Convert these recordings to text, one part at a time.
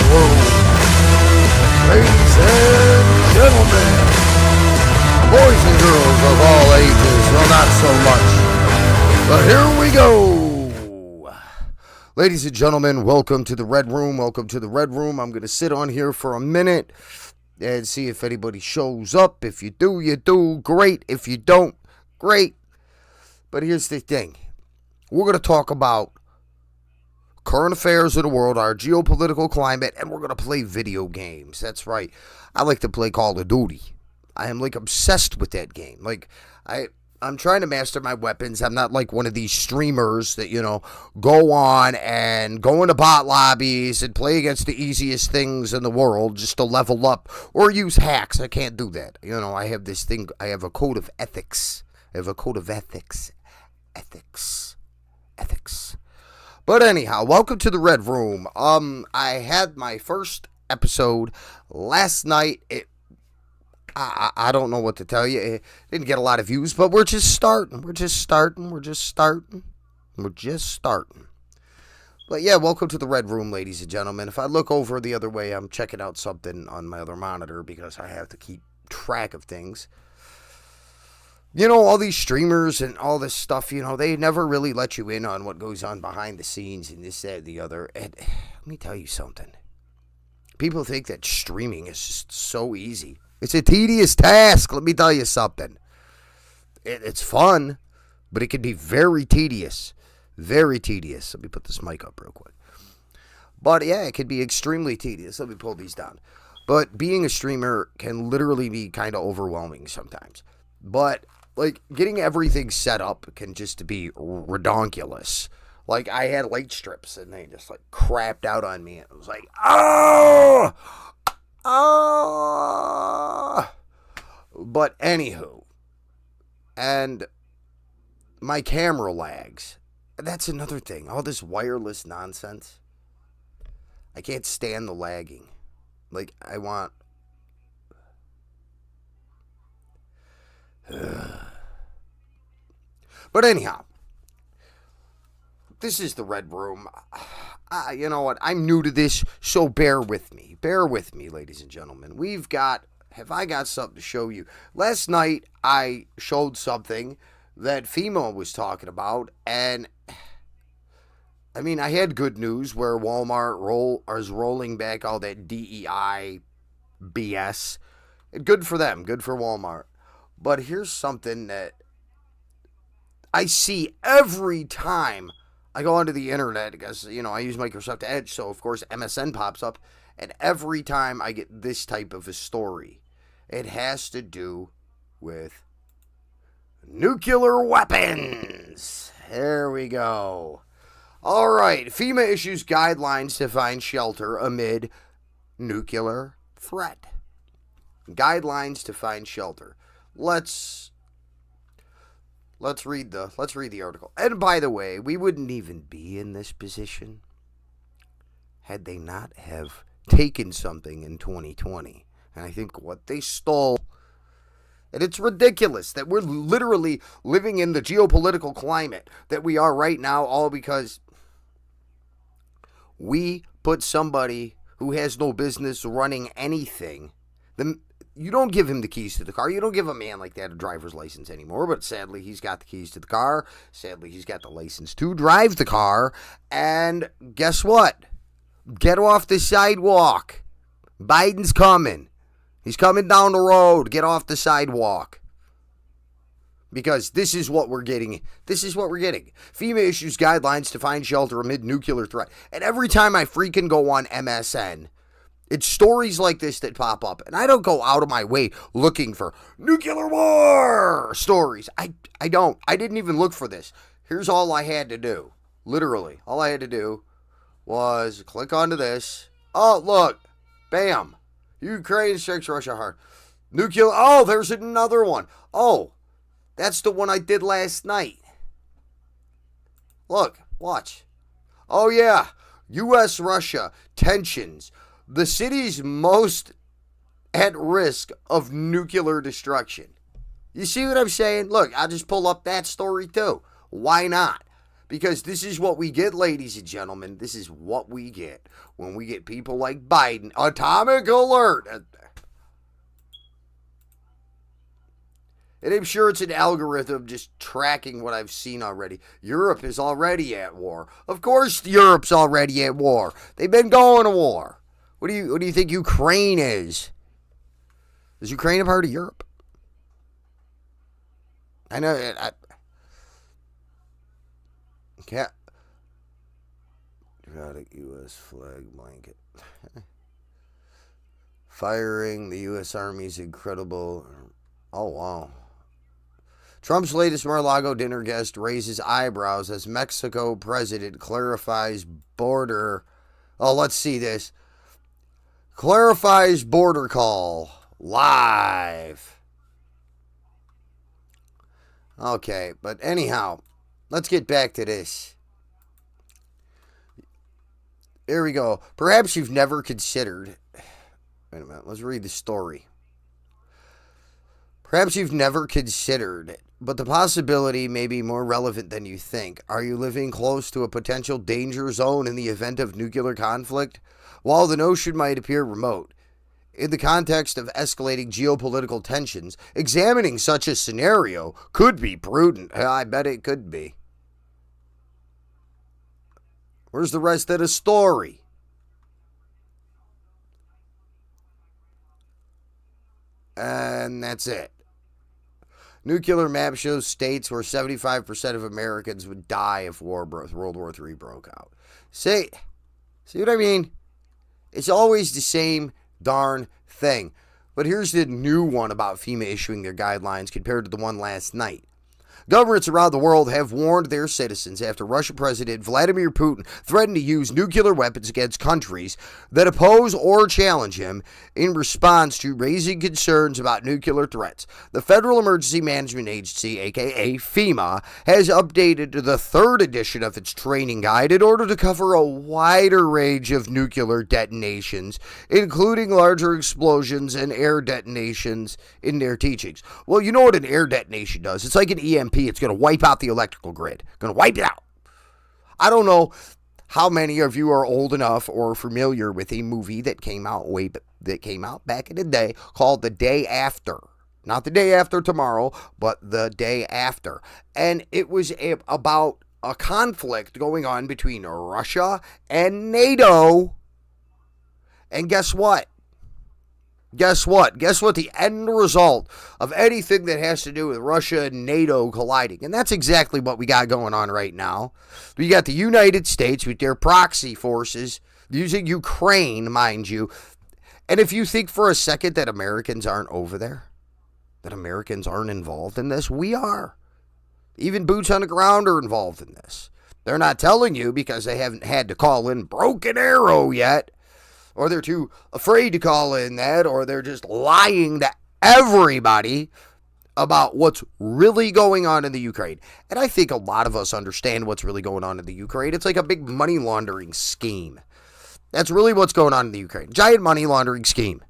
room. Ladies and gentlemen, boys and girls of all ages, well, not so much, but here we go. Ladies and gentlemen, welcome to the Red Room. Welcome to the Red Room. I'm going to sit on here for a minute and see if anybody shows up. If you do, you do. Great. If you don't, great. But here's the thing. We're going to talk about current affairs of the world, our geopolitical climate, and we're going to play video games. That's right. I like to play Call of Duty. I am like obsessed with that game. Like I'm trying to master my weapons. I'm not like one of these streamers that, go on and go into bot lobbies and play against the easiest things in the world just to level up or use hacks. I can't do that. I have this thing. I have a code of ethics. Ethics. But anyhow, welcome to the Red Room. I had my first episode last night. I don't know what to tell you. It didn't get a lot of views, but we're just starting. But yeah, welcome to the Red Room, ladies and gentlemen. If I look over the other way, I'm checking out something on my other monitor because I have to keep track of things. All these streamers and all this stuff, they never really let you in on what goes on behind the scenes and this, that, and the other. And let me tell you something. People think that streaming is just so easy. It's a tedious task. Let me tell you something. It's fun, but it can be very tedious. Very tedious. Let me put this mic up real quick. But yeah, it can be extremely tedious. Let me pull these down. But being a streamer can literally be kind of overwhelming sometimes. But getting everything set up can just be redonkulous. Like, I had light strips, and they just, crapped out on me. And it was like, oh! But anywho, and my camera lags. That's another thing. All this wireless nonsense. I can't stand the lagging. I want... But anyhow, this is the Red Room. You know what? I'm new to this, so bear with me. Bear with me, ladies and gentlemen. I got something to show you. Last night, I showed something that FEMA was talking about, and I had good news where Walmart is rolling back all that DEI BS. Good for them. Good for Walmart. But here's something that I see every time I go onto the internet because, I use Microsoft Edge, so of course MSN pops up, and every time I get this type of a story, it has to do with nuclear weapons. There we go. All right, FEMA issues guidelines to find shelter amid nuclear threat. Guidelines to find shelter. Let's read the article. And by the way, we wouldn't even be in this position had they not have taken something in 2020. And I think what they stole, and it's ridiculous that we're literally living in the geopolitical climate that we are right now, all because we put somebody who has no business running anything. You don't give him the keys to the car. You don't give a man like that a driver's license anymore. But sadly, he's got the keys to the car. Sadly, he's got the license to drive the car. And guess what? Get off the sidewalk. Biden's coming. He's coming down the road. Get off the sidewalk. Because this is what we're getting. FEMA issues guidelines to find shelter amid nuclear threat. And every time I freaking go on MSN, it's stories like this that pop up, and I don't go out of my way looking for nuclear war stories. I don't. I didn't even look for this. Here's all I had to do. Literally, all I had to do was click onto this. Oh, look. Bam. Ukraine strikes Russia hard. Nuclear. Oh, there's another one. Oh, that's the one I did last night. Look, watch. Oh, yeah. U.S.-Russia tensions. The cities most at risk of nuclear destruction. You see what I'm saying? Look, I'll just pull up that story too. Why not? Because this is what we get, ladies and gentlemen. This is what we get when we get people like Biden. Atomic alert. And I'm sure it's an algorithm just tracking what I've seen already. Europe is already at war. Of course Europe's already at war. They've been going to war. What do you think Ukraine is? Is Ukraine a part of Europe? I know. Patriotic U.S. flag blanket. Firing the U.S. Army's incredible. Oh, wow. Trump's latest Mar-a-Lago dinner guest raises eyebrows as Mexico president clarifies border. Oh, let's see this. Clarifies border call. Live. Okay, but anyhow, let's get back to this. Here we go. Perhaps you've never considered. Wait a minute. Let's read the story. Perhaps you've never considered it, but the possibility may be more relevant than you think. Are you living close to a potential danger zone in the event of nuclear conflict? While the notion might appear remote, in the context of escalating geopolitical tensions, examining such a scenario could be prudent. I bet it could be. Where's the rest of the story? And that's it. Nuclear map shows states where 75% of Americans would die if World War III broke out. See what I mean? It's always the same darn thing. But here's the new one about FEMA issuing their guidelines compared to the one last night. Governments around the world have warned their citizens after Russian President Vladimir Putin threatened to use nuclear weapons against countries that oppose or challenge him in response to raising concerns about nuclear threats. The Federal Emergency Management Agency, aka FEMA, has updated the third edition of its training guide in order to cover a wider range of nuclear detonations, including larger explosions and air detonations in their teachings. Well, you know what an air detonation does? It's like an EMP. It's going to wipe out the electrical grid. Going to wipe it out. I don't know how many of you are old enough or familiar with a movie that came out back in the day called The Day After. Not The Day After Tomorrow, but The Day After. And it was about a conflict going on between Russia and NATO. And guess what? Guess what? Guess what the end result of anything that has to do with Russia and NATO colliding? And that's exactly what we got going on right now. We got the United States with their proxy forces using Ukraine, mind you. And if you think for a second that Americans aren't over there, that Americans aren't involved in this, we are. Even boots on the ground are involved in this. They're not telling you because they haven't had to call in Broken Arrow yet. Or they're too afraid to call in that, or they're just lying to everybody about what's really going on in the Ukraine. And I think a lot of us understand what's really going on in the Ukraine. It's like a big money laundering scheme. That's really what's going on in the Ukraine. Giant money laundering scheme.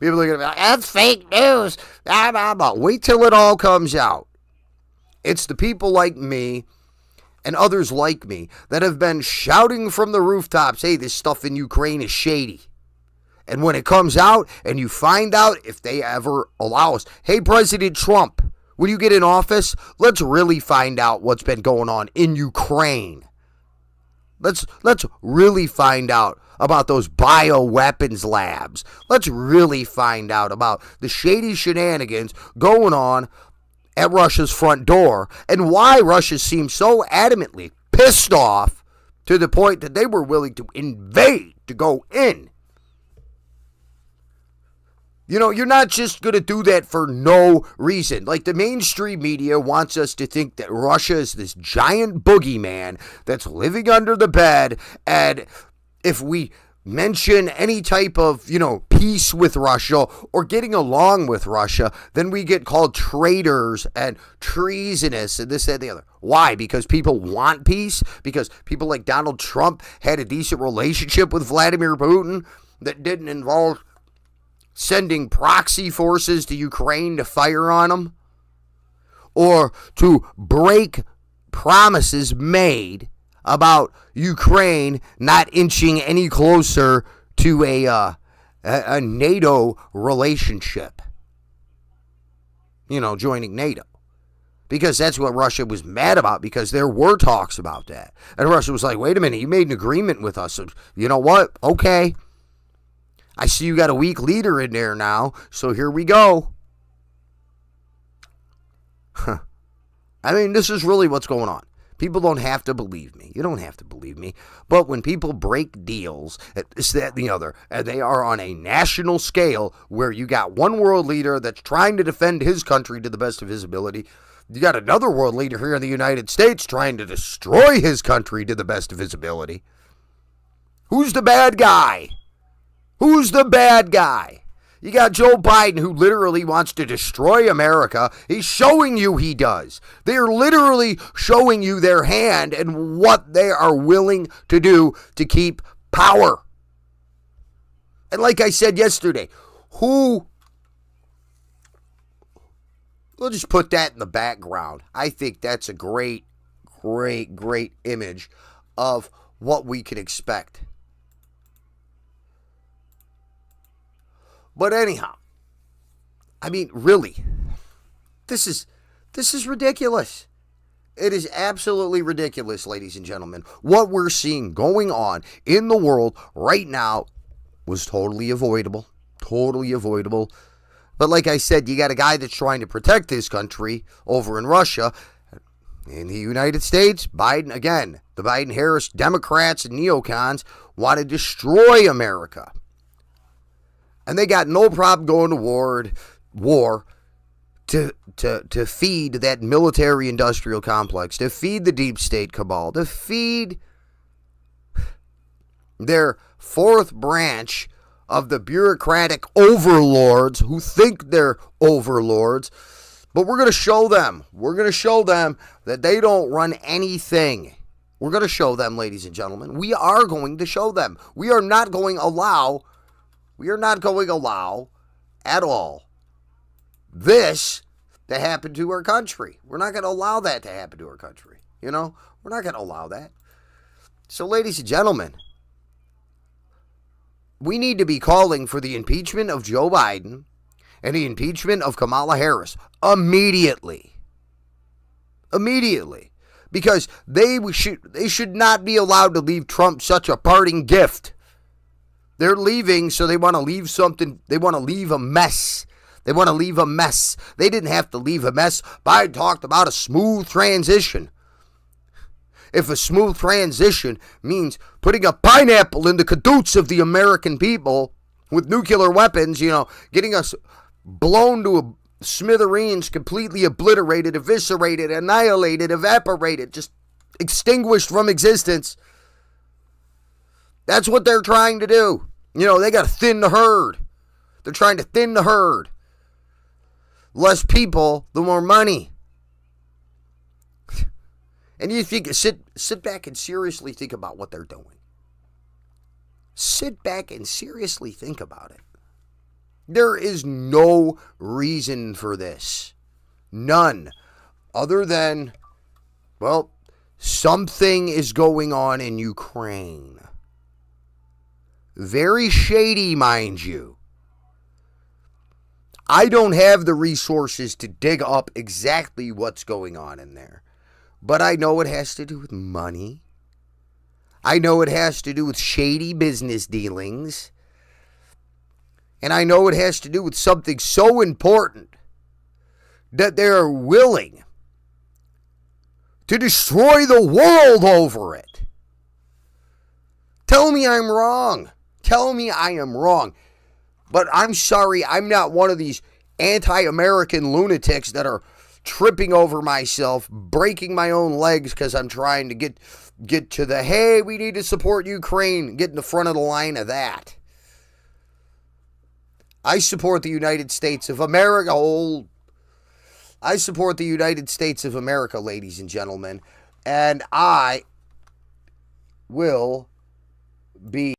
People are going to be like, that's fake news. Wait till it all comes out. It's the people like me and others like me that have been shouting from the rooftops, hey, this stuff in Ukraine is shady. And when it comes out and you find out, if they ever allow us, hey, President Trump, when you get in office, let's really find out what's been going on in Ukraine. Let's really find out about those bioweapons labs. Let's really find out about the shady shenanigans going on at Russia's front door, and why Russia seems so adamantly pissed off to the point that they were willing to invade, to go in. You know, you're not just going to do that for no reason. Like, the mainstream media wants us to think that Russia is this giant boogeyman that's living under the bed, and if we mention any type of, peace with Russia or getting along with Russia, then we get called traitors and treasonous and this, that, and the other. Why? Because people want peace? Because people like Donald Trump had a decent relationship with Vladimir Putin that didn't involve sending proxy forces to Ukraine to fire on them? or to break promises made about Ukraine not inching any closer to a NATO relationship. Joining NATO. Because that's what Russia was mad about, because there were talks about that. And Russia was like, wait a minute, you made an agreement with us. So you know what? Okay. I see you got a weak leader in there now, so here we go. I mean, this is really what's going on. People don't have to believe me. You don't have to believe me. But when people break deals, it's that and the other, and they are on a national scale where you got one world leader that's trying to defend his country to the best of his ability. You got another world leader here in the United States trying to destroy his country to the best of his ability. Who's the bad guy? Who's the bad guy? You got Joe Biden, who literally wants to destroy America. He's showing you he does. They're literally showing you their hand and what they are willing to do to keep power. And like I said yesterday, we'll just put that in the background. I think that's a great image of what we can expect. But anyhow, I mean, really, this is ridiculous. It is absolutely ridiculous, ladies and gentlemen. What we're seeing going on in the world right now was totally avoidable. Totally avoidable. But like I said, you got a guy that's trying to protect his country over in Russia. In the United States, Biden, again, the Biden-Harris Democrats and neocons want to destroy America. And they got no problem going to war to feed that military-industrial complex, to feed the deep state cabal, to feed their fourth branch of the bureaucratic overlords who think they're overlords. But we're going to show them. We're going to show them that they don't run anything. We're going to show them, ladies and gentlemen. We are going to show them. We are not going to allow at all this to happen to our country. We're not going to allow that to happen to our country. We're not going to allow that. So, ladies and gentlemen, we need to be calling for the impeachment of Joe Biden and the impeachment of Kamala Harris immediately. Immediately. Because they should not be allowed to leave Trump such a parting gift. They're leaving, so they want to leave something. They want to leave a mess. They want to leave a mess. They didn't have to leave a mess. Biden talked about a smooth transition. If a smooth transition means putting a pineapple in the caboose of the American people with nuclear weapons, getting us blown to smithereens, completely obliterated, eviscerated, annihilated, evaporated, just extinguished from existence. That's what they're trying to do. They got to thin the herd. They're trying to thin the herd. Less people, the more money. And you think, sit back and seriously think about what they're doing. Sit back and seriously think about it. There is no reason for this. None. Other than, something is going on in Ukraine. Very shady, mind you. I don't have the resources to dig up exactly what's going on in there. But I know it has to do with money. I know it has to do with shady business dealings. And I know it has to do with something so important that they're willing to destroy the world over it. Tell me I'm wrong. Tell me I am wrong. But I'm sorry, I'm not one of these anti-American lunatics that are tripping over myself, breaking my own legs because I'm trying to get to the, hey, we need to support Ukraine, get in the front of the line of that. I support the United States of America. I support the United States of America, ladies and gentlemen, and I will be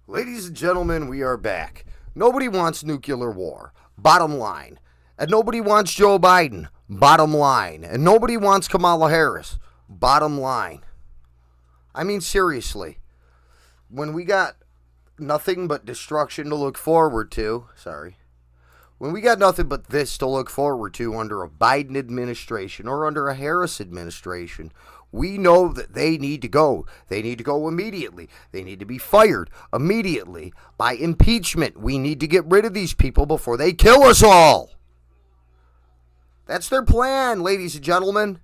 Ladies and gentlemen, we are back. Nobody wants nuclear war. Bottom line. And nobody wants Joe Biden. Bottom line. And nobody wants Kamala Harris. Bottom line. I mean, seriously. When we got nothing but destruction to look forward to, when we got nothing but this to look forward to under a Biden administration or under a Harris administration, we know that they need to go. They need to go immediately. They need to be fired immediately by impeachment. We need to get rid of these people before they kill us all. That's their plan, ladies and gentlemen.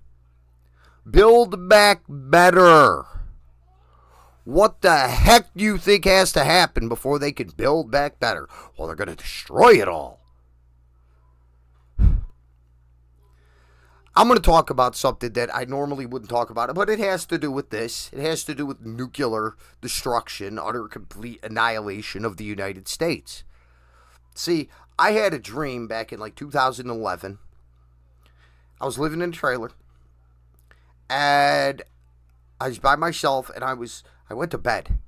Build back better. What the heck do you think has to happen before they can build back better? Well, they're going to destroy it all. I'm going to talk about something that I normally wouldn't talk about, but it has to do with this. It has to do with nuclear destruction, utter complete annihilation of the United States. See, I had a dream back in like 2011. I was living in a trailer, and I was by myself, and I went to bed.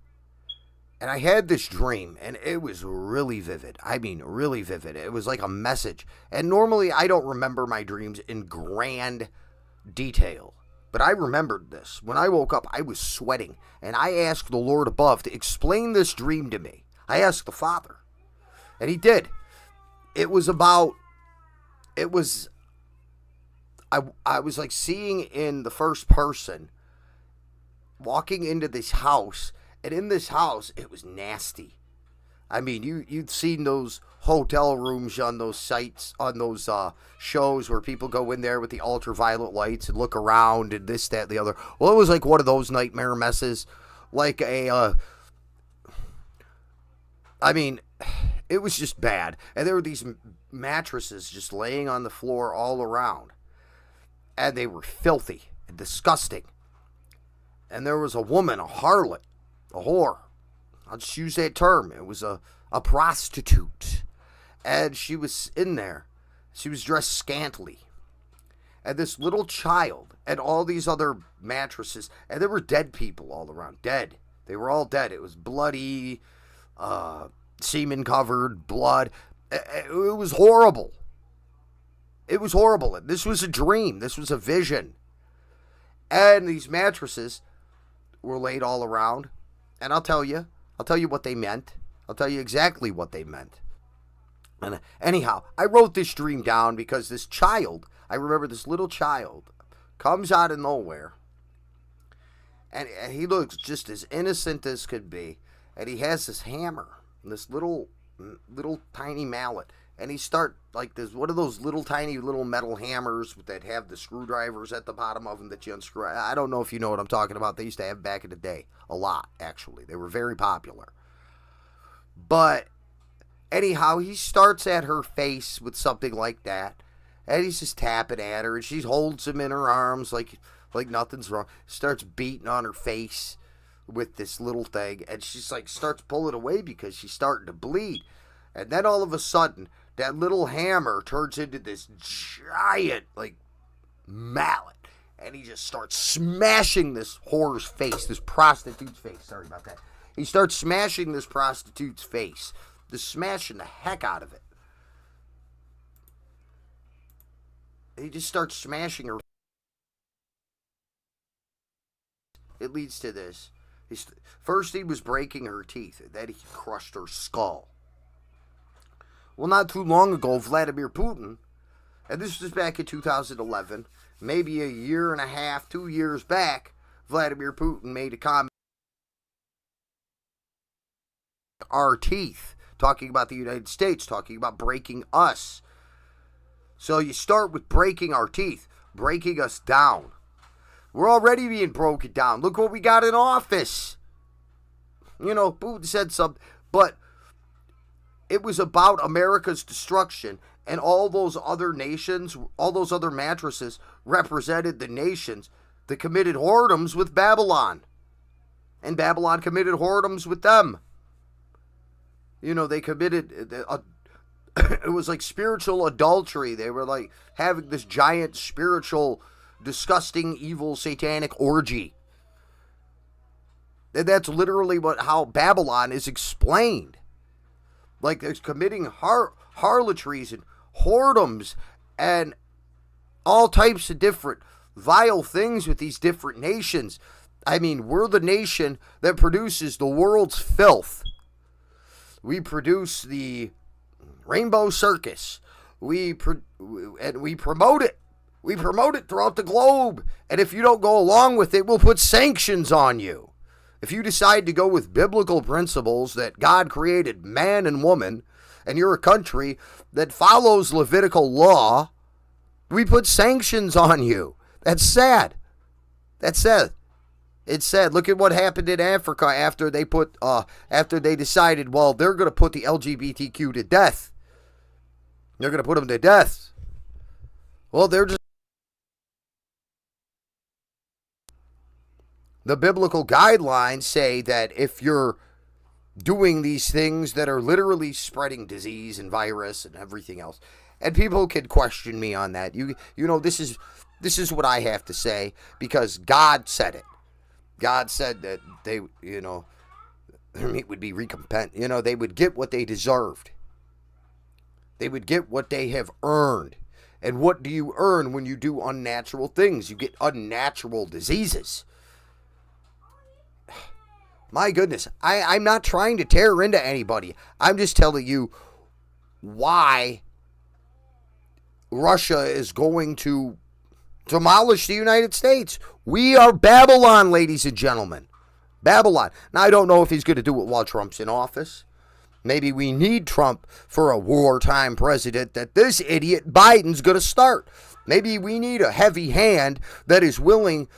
And I had this dream, and it was really vivid. I mean, really vivid. It was like a message. And normally, I don't remember my dreams in grand detail. But I remembered this. When I woke up, I was sweating. And I asked the Lord above to explain this dream to me. I asked the Father. And He did. I was like seeing in the first person, walking into this house. And in this house, it was nasty. I mean, you'd seen those hotel rooms on those sites, on those shows where people go in there with the ultraviolet lights and look around and this, that, and the other. Well, it was like one of those nightmare messes. Like it was just bad. And there were these mattresses just laying on the floor all around. And they were filthy and disgusting. And there was a woman, a harlot. A whore. I'll just use that term. It was a prostitute. And she was in there. She was dressed scantily. And this little child and all these other mattresses. And there were dead people all around. Dead. They were all dead. It was bloody, semen covered, blood. It was horrible. It was horrible. This was a dream. This was a vision. And these mattresses were laid all around. And I'll tell you what they meant. I'll tell you exactly what they meant. And anyhow, I wrote this dream down because this child, I remember this little child, comes out of nowhere. And he looks just as innocent as could be. And he has this hammer, this little tiny mallet. And he start like this, one of those little tiny little metal hammers that have the screwdrivers at the bottom of them that you unscrew. I don't know if you know what I'm talking about. They used to have back in the day. A lot, actually. They were very popular. But anyhow, he starts at her face with something like that. And he's just tapping at her. And she holds him in her arms like nothing's wrong. Starts beating on her face with this little thing. And she's like, starts pulling away because she's starting to bleed. And then all of a sudden, that little hammer turns into this giant, like, mallet. And he just starts smashing this whore's face, this prostitute's face. Sorry about that. He starts smashing this prostitute's face. Just smashing the heck out of it. He just starts smashing her. It leads to this. First he was breaking her teeth, and then he crushed her skull. Well, not too long ago, Vladimir Putin, and this was back in 2011, maybe a year and a half, 2 years back, Vladimir Putin made a comment our teeth, talking about the United States, talking about breaking us. So you start with breaking our teeth, breaking us down. We're already being broken down. Look what we got in office. You know, Putin said something, but it was about America's destruction, and all those other nations, all those other mattresses represented the nations that committed whoredoms with Babylon. And Babylon committed whoredoms with them. You know, they committed, it was like spiritual adultery. They were like having this giant spiritual, disgusting, evil, satanic orgy. And that's literally how Babylon is explained. Like there's committing harlotries and whoredoms and all types of different vile things with these different nations. I mean, we're the nation that produces the world's filth. We produce the Rainbow Circus. We promote it. We promote it throughout the globe. And if you don't go along with it, we'll put sanctions on you. If you decide to go with biblical principles that God created man and woman, and you're a country that follows Levitical law, we put sanctions on you. That's sad. That's sad. It's sad. Look at what happened in Africa after they decided, well, they're going to put the LGBTQ to death. They're going to put them to death. Well, they're just... The biblical guidelines say that if you're doing these things that are literally spreading disease and virus and everything else, and people could question me on that. You know, this is what I have to say because God said it. God said that they, their meat would be recompensed. They would get what they deserved. They would get what they have earned. And what do you earn when you do unnatural things? You get unnatural diseases. My goodness, I'm not trying to tear into anybody. I'm just telling you why Russia is going to demolish the United States. We are Babylon, ladies and gentlemen. Babylon. Now, I don't know if he's going to do it while Trump's in office. Maybe we need Trump for a wartime president that this idiot Biden's going to start. Maybe we need a heavy hand that is willing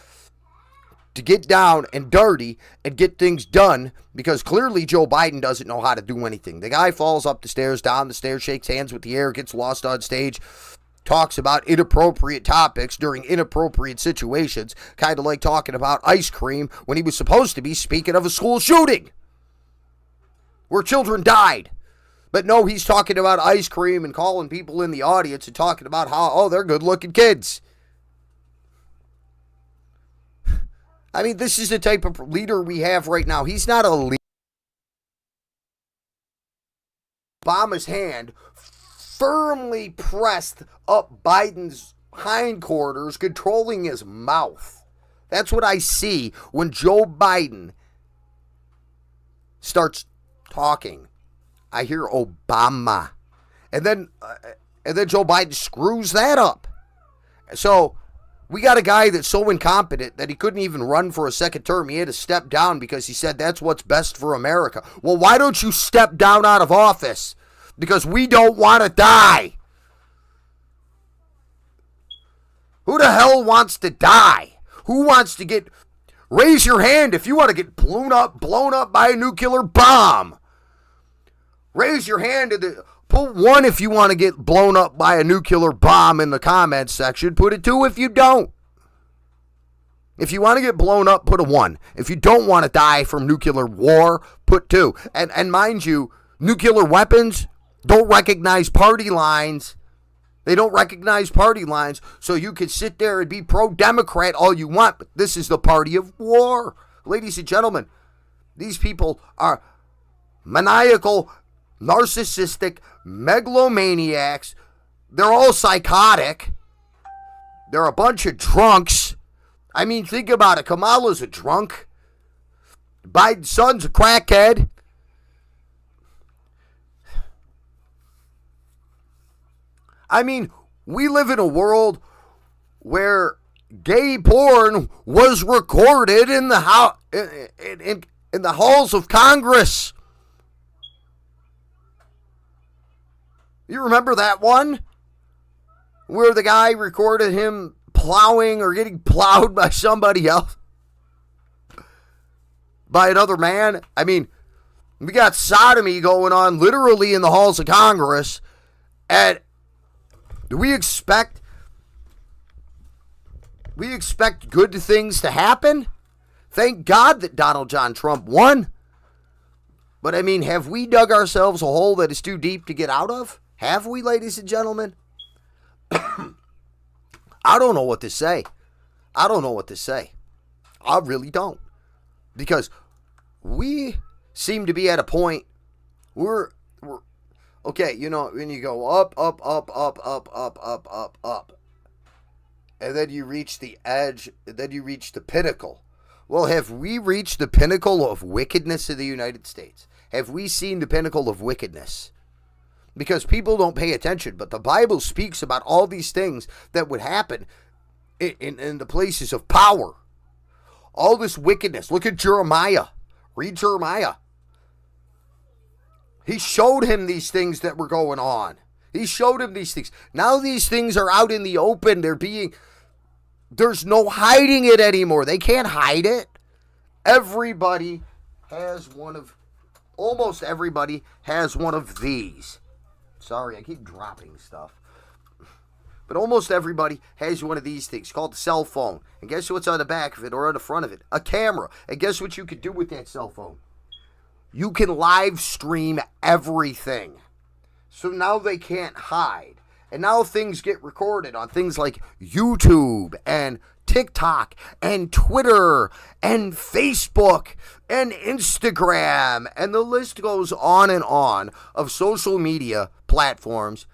to get down and dirty and get things done because clearly Joe Biden doesn't know how to do anything. The guy falls up the stairs, down the stairs, shakes hands with the air, gets lost on stage, talks about inappropriate topics during inappropriate situations, kind of like talking about ice cream when he was supposed to be speaking of a school shooting where children died. But no, he's talking about ice cream and calling people in the audience and talking about how, they're good-looking kids. I mean, this is the type of leader we have right now. He's not a leader. Obama's hand firmly pressed up Biden's hindquarters, controlling his mouth. That's what I see when Joe Biden starts talking. I hear Obama. And then Joe Biden screws that up. So we got a guy that's so incompetent that he couldn't even run for a second term. He had to step down because he said that's what's best for America. Well, why don't you step down out of office? Because we don't want to die. Who the hell wants to die? Who wants to get... Raise your hand if you want to get blown up by a nuclear bomb. Raise your hand. Put 1 if you want to get blown up by a nuclear bomb in the comments section. Put a 2 if you don't. If you want to get blown up, put a 1. If you don't want to die from nuclear war, put 2. And mind you, nuclear weapons don't recognize party lines. They don't recognize party lines, so you can sit there and be pro-Democrat all you want, but this is the party of war. Ladies and gentlemen, these people are maniacal, narcissistic, megalomaniacs. They're all psychotic. They're a bunch of drunks. I mean, think about it. Kamala's a drunk. Biden's son's a crackhead. I mean, we live in a world where gay porn was recorded in the in the halls of Congress. You remember that one? Where the guy recorded him plowing or getting plowed by somebody else? By another man? I mean, we got sodomy going on literally in the halls of Congress. And do we expect good things to happen? Thank God that Donald John Trump won. But I mean, have we dug ourselves a hole that is too deep to get out of? Have we, ladies and gentlemen? I don't know what to say. I don't know what to say. I really don't. Because we seem to be at a point we're okay, you know, when you go up, up, up, up, up, up, up, up, up, and then you reach the edge, then you reach the pinnacle. Well, have we reached the pinnacle of wickedness in the United States? Have we seen the pinnacle of wickedness? Because people don't pay attention, but the Bible speaks about all these things that would happen in the places of power. All this wickedness. Look at Jeremiah. Read Jeremiah. He showed him these things that were going on. He showed him these things. Now these things are out in the open. There's no hiding it anymore. They can't hide it. Almost everybody has one of these. Sorry, I keep dropping stuff. But almost everybody has one of these things called a cell phone. And guess what's on the back of it or on the front of it? A camera. And guess what you can do with that cell phone? You can live stream everything. So now they can't hide. And now things get recorded on things like YouTube and TikTok and Twitter and Facebook and Instagram. And the list goes on and on of social media platforms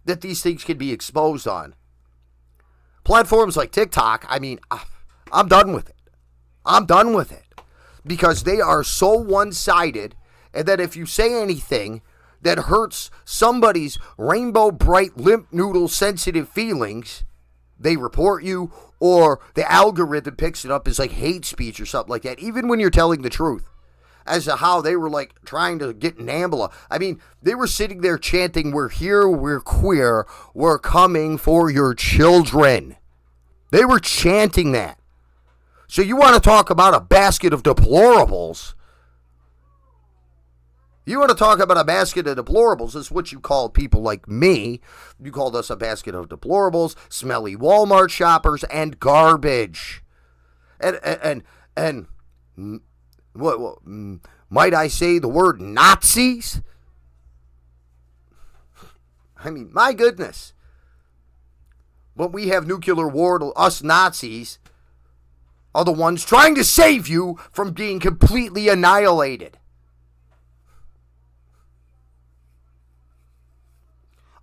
that these things can be exposed on. Platforms like TikTok, I mean, I'm done with it. I'm done with it. Because they are so one-sided, and that if you say anything that hurts somebody's rainbow bright limp noodle sensitive feelings, they report you, or the algorithm picks it up as like hate speech or something like that, even when you're telling the truth. As to how they were like trying to get NAMBLA. I mean, they were sitting there chanting, "We're here, we're queer, we're coming for your children." They were chanting that. So you want to talk about a basket of deplorables? You want to talk about a basket of deplorables? This is what you called people like me. You called us a basket of deplorables, smelly Walmart shoppers, and garbage. And what might I say the word Nazis? I mean, my goodness. When we have nuclear war, us Nazis are the ones trying to save you from being completely annihilated.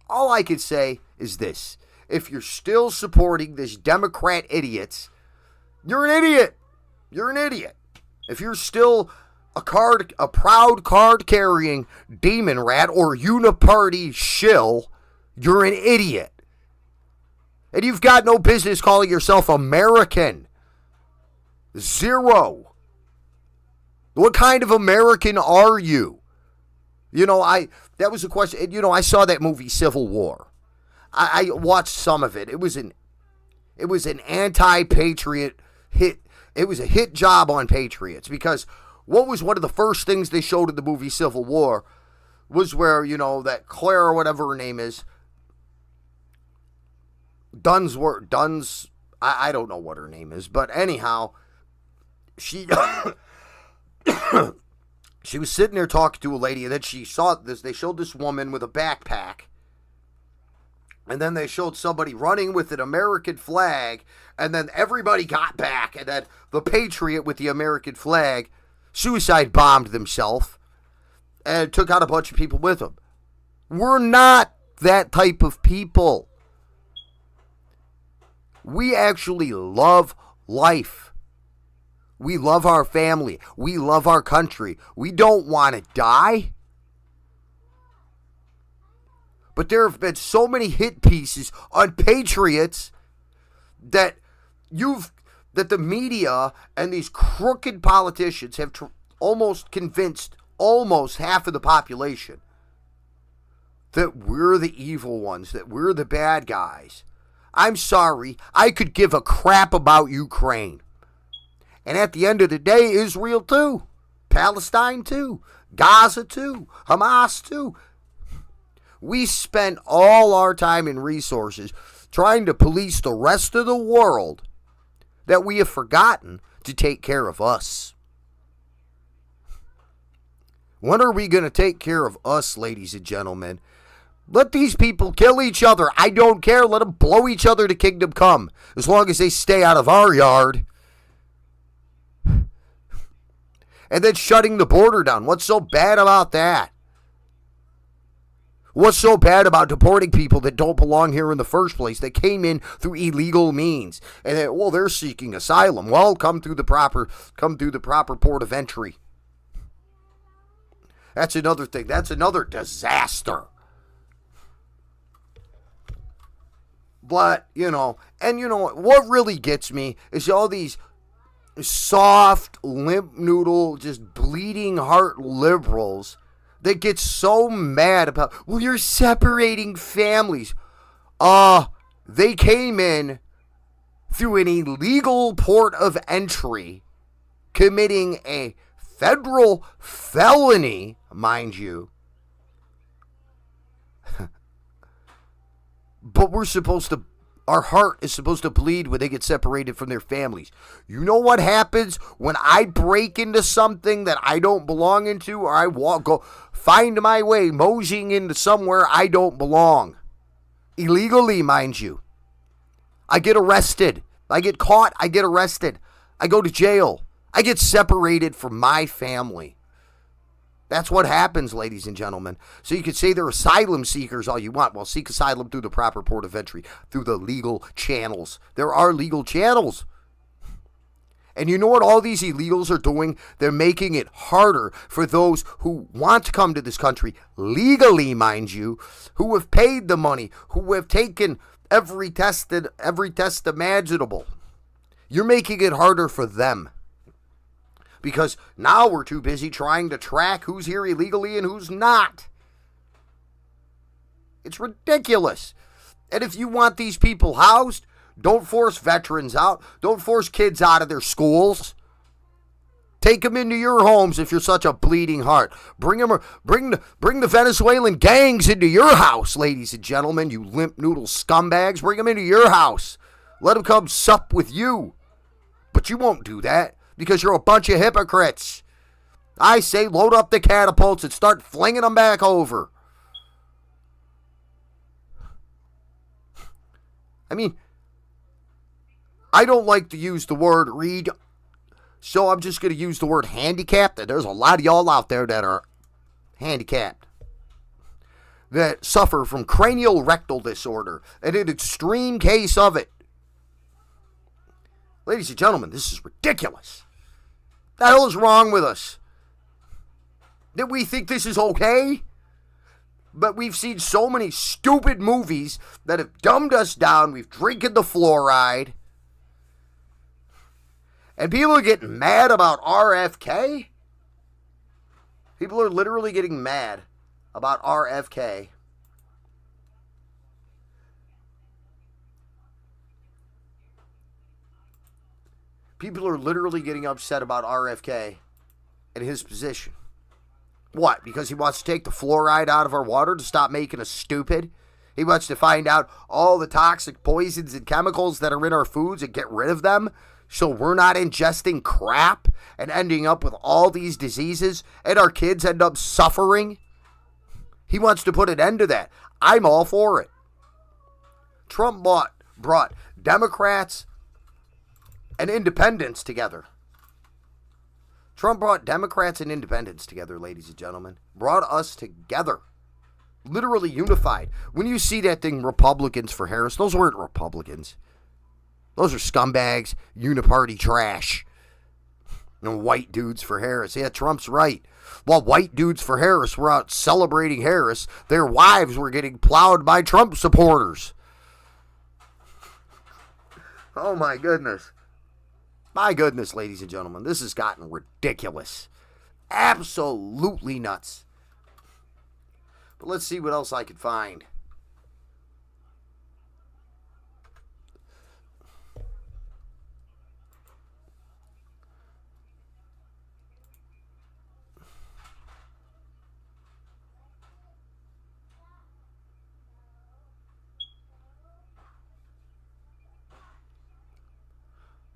All I could say is this. If you're still supporting this Democrat idiots, you're an idiot. You're an idiot. If you're still a proud card-carrying demon rat or uniparty shill, you're an idiot. And you've got no business calling yourself American. Zero. What kind of American are you? You know, that was a question. You know, I saw that movie Civil War. I watched some of it. It was an anti-patriot hit. It was a hit job on patriots, because what was one of the first things they showed in the movie Civil War was where, you know, that Claire or whatever her name is, Duns, I don't know what her name is, but anyhow, she she was sitting there talking to a lady, and then she saw this. They showed this woman with a backpack, and then they showed somebody running with an American flag, and then everybody got back, and then the patriot with the American flag suicide bombed himself and took out a bunch of people with him. We're not that type of people. We actually love life. We love our family. We love our country. We don't want to die. But there have been so many hit pieces on patriots that the media and these crooked politicians have almost convinced almost half of the population that we're the evil ones, that we're the bad guys. I'm sorry, I could give a crap about Ukraine. And at the end of the day, Israel too. Palestine too. Gaza too. Hamas too. We spent all our time and resources trying to police the rest of the world that we have forgotten to take care of us. When are we going to take care of us, ladies and gentlemen? Let these people kill each other. I don't care. Let them blow each other to kingdom come, as long as they stay out of our yard. and then shutting the border down. What's so bad about that? What's so bad about deporting people that don't belong here in the first place, that came in through illegal means? And then, well, they're seeking asylum. Well, come through the proper port of entry. That's another thing. That's another disaster. But, what really gets me is all these soft, limp noodle, just bleeding heart liberals that get so mad about, well, you're separating families. They came in through an illegal port of entry, committing a federal felony, mind you. But our heart is supposed to bleed when they get separated from their families. You know what happens when I break into something that I don't belong into, or I find my way moseying into somewhere I don't belong? Illegally, mind you. I get arrested. I get caught. I get arrested. I go to jail. I get separated from my family. That's what happens, ladies and gentlemen. So you could say they're asylum seekers all you want. Well, seek asylum through the proper port of entry, through the legal channels. There are legal channels. And you know what all these illegals are doing? They're making it harder for those who want to come to this country, legally, mind you, who have paid the money, who have taken every test imaginable. You're making it harder for them. Because now we're too busy trying to track who's here illegally and who's not. It's ridiculous. And if you want these people housed, don't force veterans out. Don't force kids out of their schools. Take them into your homes if you're such a bleeding heart. Bring the Venezuelan gangs into your house, ladies and gentlemen, you limp noodle scumbags. Bring them into your house. Let them come sup with you. But you won't do that. Because you're a bunch of hypocrites. I say load up the catapults and start flinging them back over. I mean, I don't like to use the word read, so I'm just going to use the word handicapped. There's a lot of y'all out there that are handicapped, that suffer from cranial rectal disorder, and an extreme case of it. Ladies and gentlemen, this is ridiculous. The hell is wrong with us? That we think this is okay? But we've seen so many stupid movies that have dumbed us down. We've drinking the fluoride. And people are getting mad about RFK? People are literally getting mad about RFK. People are literally getting upset about RFK and his position. What? Because he wants to take the fluoride out of our water to stop making us stupid? He wants to find out all the toxic poisons and chemicals that are in our foods and get rid of them so we're not ingesting crap and ending up with all these diseases and our kids end up suffering? He wants to put an end to that. I'm all for it. Trump brought Democrats and independents together. Trump brought Democrats and independents together, ladies and gentlemen. Brought us together. Literally unified. When you see that thing, Republicans for Harris, those weren't Republicans. Those are scumbags, uniparty trash. And white dudes for Harris. Yeah, Trump's right. While white dudes for Harris were out celebrating Harris, their wives were getting plowed by Trump supporters. Oh my goodness. My goodness, ladies and gentlemen, this has gotten ridiculous. Absolutely nuts. But let's see what else I can find.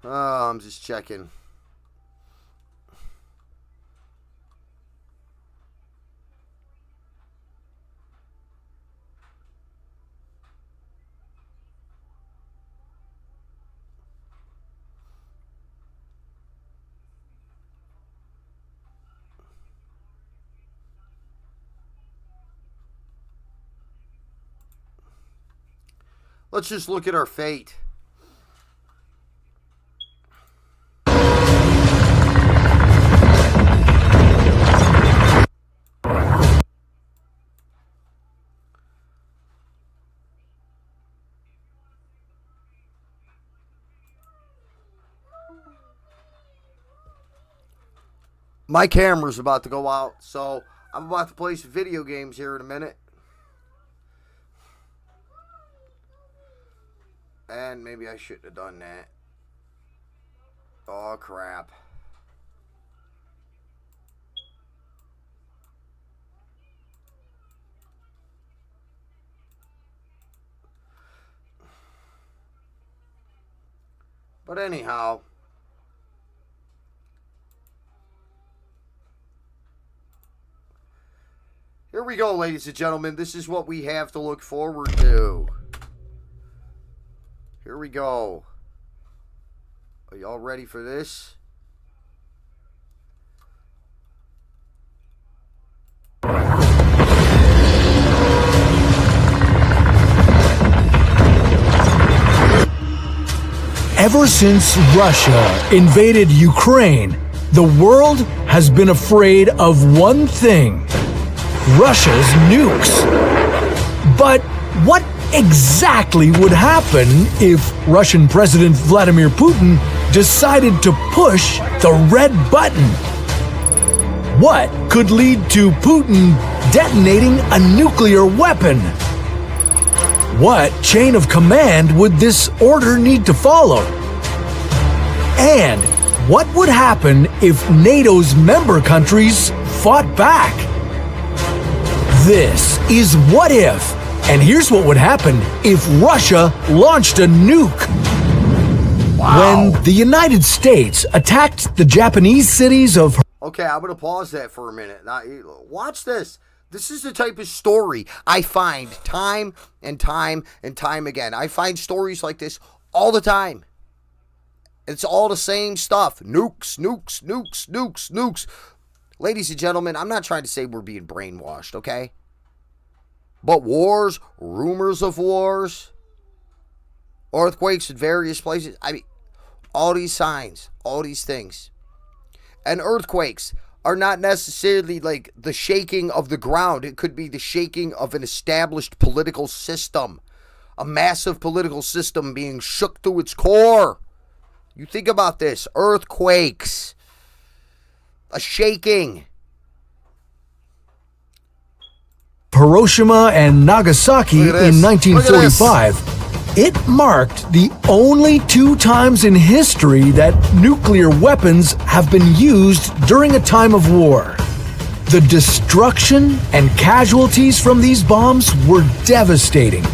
Oh, I'm just checking. Let's just look at our fate. My camera's about to go out, so I'm about to play some video games here in a minute. And maybe I shouldn't have done that. Oh, crap. But anyhow, here we go, ladies and gentlemen. This is what we have to look forward to. Here we go. Are y'all ready for this? Ever since Russia invaded Ukraine, the world has been afraid of one thing: Russia's nukes. But what exactly would happen if Russian President Vladimir Putin decided to push the red button? What could lead to Putin detonating a nuclear weapon? What chain of command would this order need to follow? And what would happen if NATO's member countries fought back? This is What If, and here's what would happen if Russia launched a nuke. Wow. When the United States attacked the Japanese cities of... Okay, I'm going to pause that for a minute. Now, watch this. This is the type of story I find time and time and time again. I find stories like this all the time. It's all the same stuff. Nukes, nukes, nukes, nukes, nukes. Ladies and gentlemen, I'm not trying to say we're being brainwashed, okay? But wars, rumors of wars, earthquakes in various places. I mean, all these signs, all these things. And earthquakes are not necessarily like the shaking of the ground. It could be the shaking of an established political system. A massive political system being shook to its core. You think about this. Earthquakes. A shaking. Hiroshima and Nagasaki in 1945. It marked the only 2 times in history that nuclear weapons have been used during a time of war. The destruction and casualties from these bombs were devastating.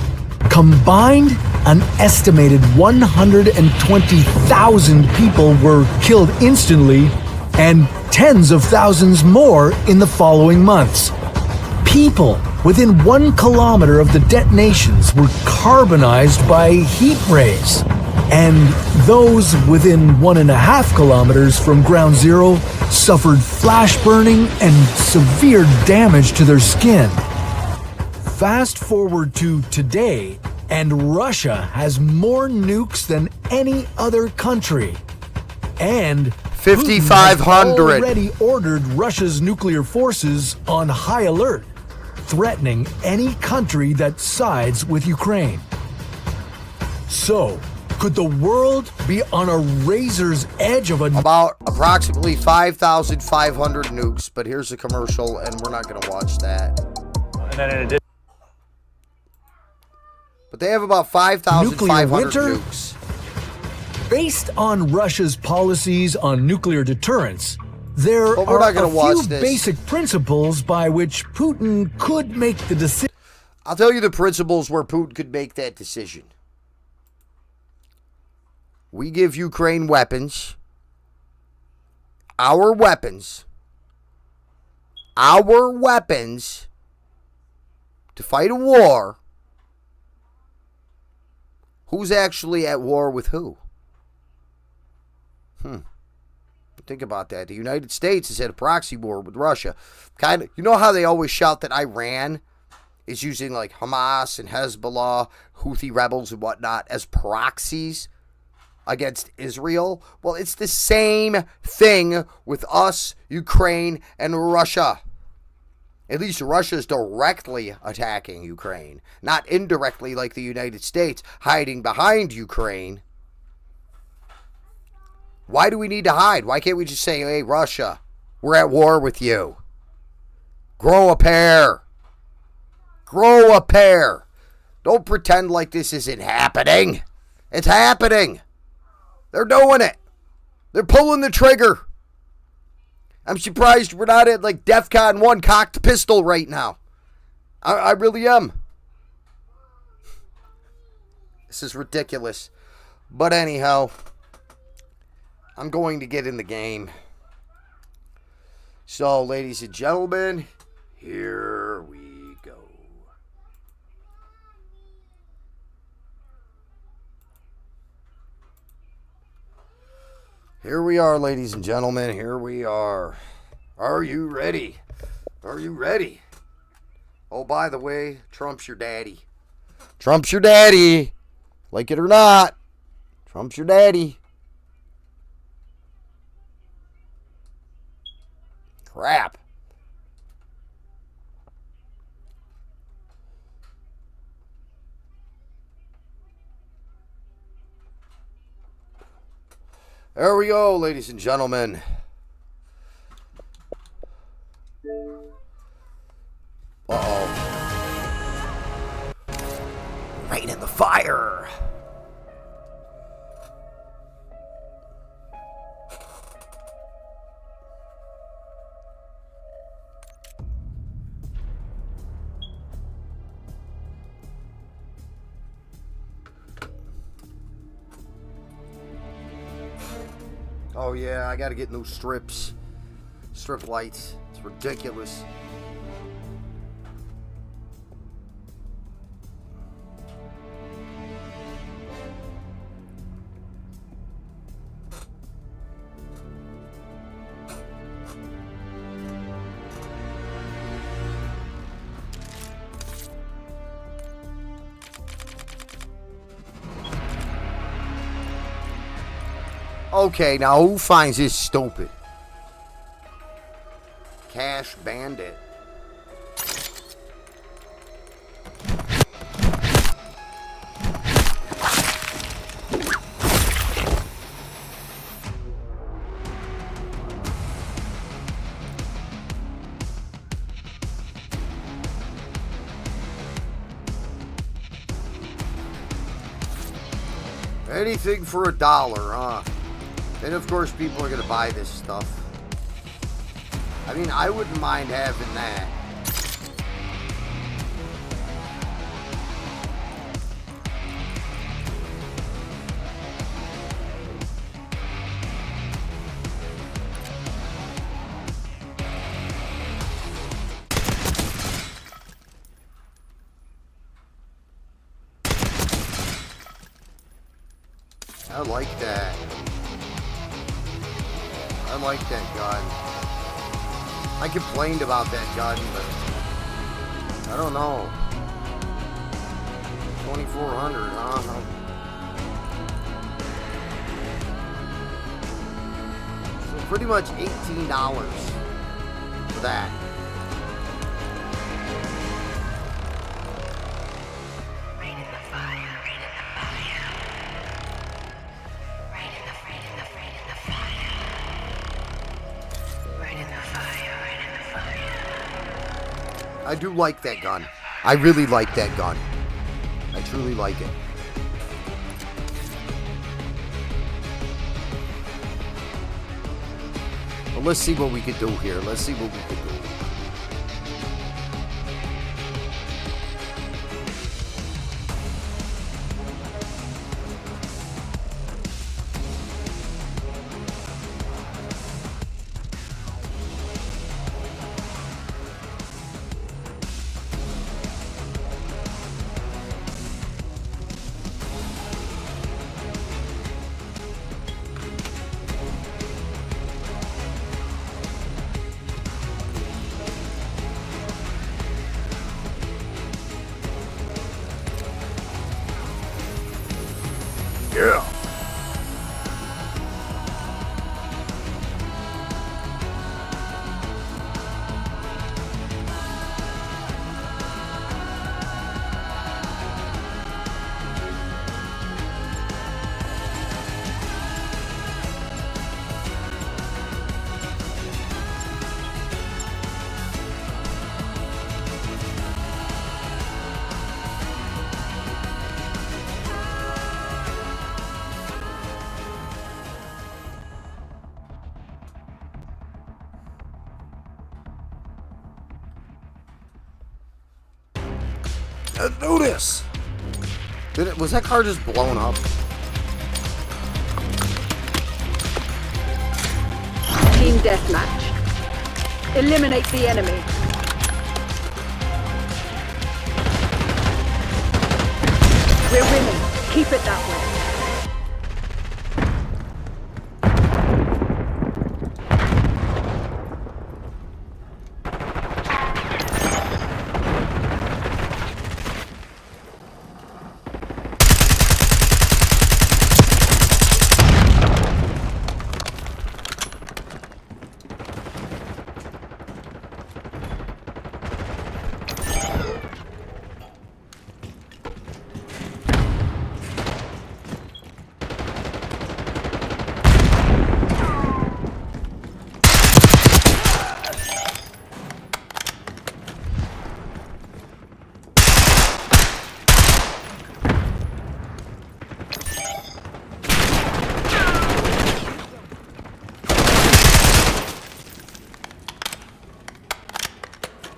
Combined, an estimated 120,000 people were killed instantly, and tens of thousands more in the following months. People within 1 kilometer of the detonations were carbonized by heat rays, and those within 1.5 kilometers from ground zero suffered flash burning and severe damage to their skin. Fast forward to today, and Russia has more nukes than any other country. And 5,500. already ordered Russia's nuclear forces on high alert, threatening any country that sides with Ukraine. So, could the world be on a razor's edge of about approximately 5,500 nukes, but here's a commercial, and we're not going to watch that. And then in addition, but they have about 5,500 winter? nukes. Based on Russia's policies on nuclear deterrence, there But we're are not gonna a watch few this. basic principles by which Putin could make the decision. I'll tell you the principles where Putin could make that decision. We give Ukraine weapons. Our weapons to fight a war. Who's actually at war with who? Think about that. The United States is at a proxy war with Russia. Kind of, you know how they always shout that Iran is using like Hamas and Hezbollah, Houthi rebels and whatnot as proxies against Israel. Well, it's the same thing with us, Ukraine, and Russia. At least Russia is directly attacking Ukraine, not indirectly like the United States hiding behind Ukraine. Why do we need to hide? Why can't we just say, hey, Russia, we're at war with you? Grow a pair. Grow a pair. Don't pretend like this isn't happening. It's happening. They're doing it. They're pulling the trigger. I'm surprised we're not at like DEFCON 1 cocked pistol right now. I really am. This is ridiculous. But anyhow, I'm going to get in the game. So, ladies and gentlemen, here we go. Here we are, ladies and gentlemen. Here we are. Are you ready? Are you ready? Oh, by the way, Trump's your daddy. Trump's your daddy. Like it or not, Trump's your daddy. Crap. There we go, ladies and gentlemen. Uh-oh. Right in the fire. Oh yeah, I gotta get new strips. Strip lights. It's ridiculous. Okay, now who finds this stupid? Cash Bandit. Anything for $1, huh? And of course people are going to buy this stuff. I mean, I wouldn't mind having that. I like that. I like that gun. I complained about that gun, but I don't know. 2,400, huh? So pretty much $18 for that. I do like that gun. I really like that gun. I truly like it. Well, let's see what we can do here. Let's see what we can do. Let's do this. Was that car just blown up? Team deathmatch. Eliminate the enemy. We're winning. Keep it that way.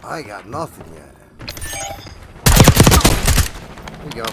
I got nothing yet. There you go.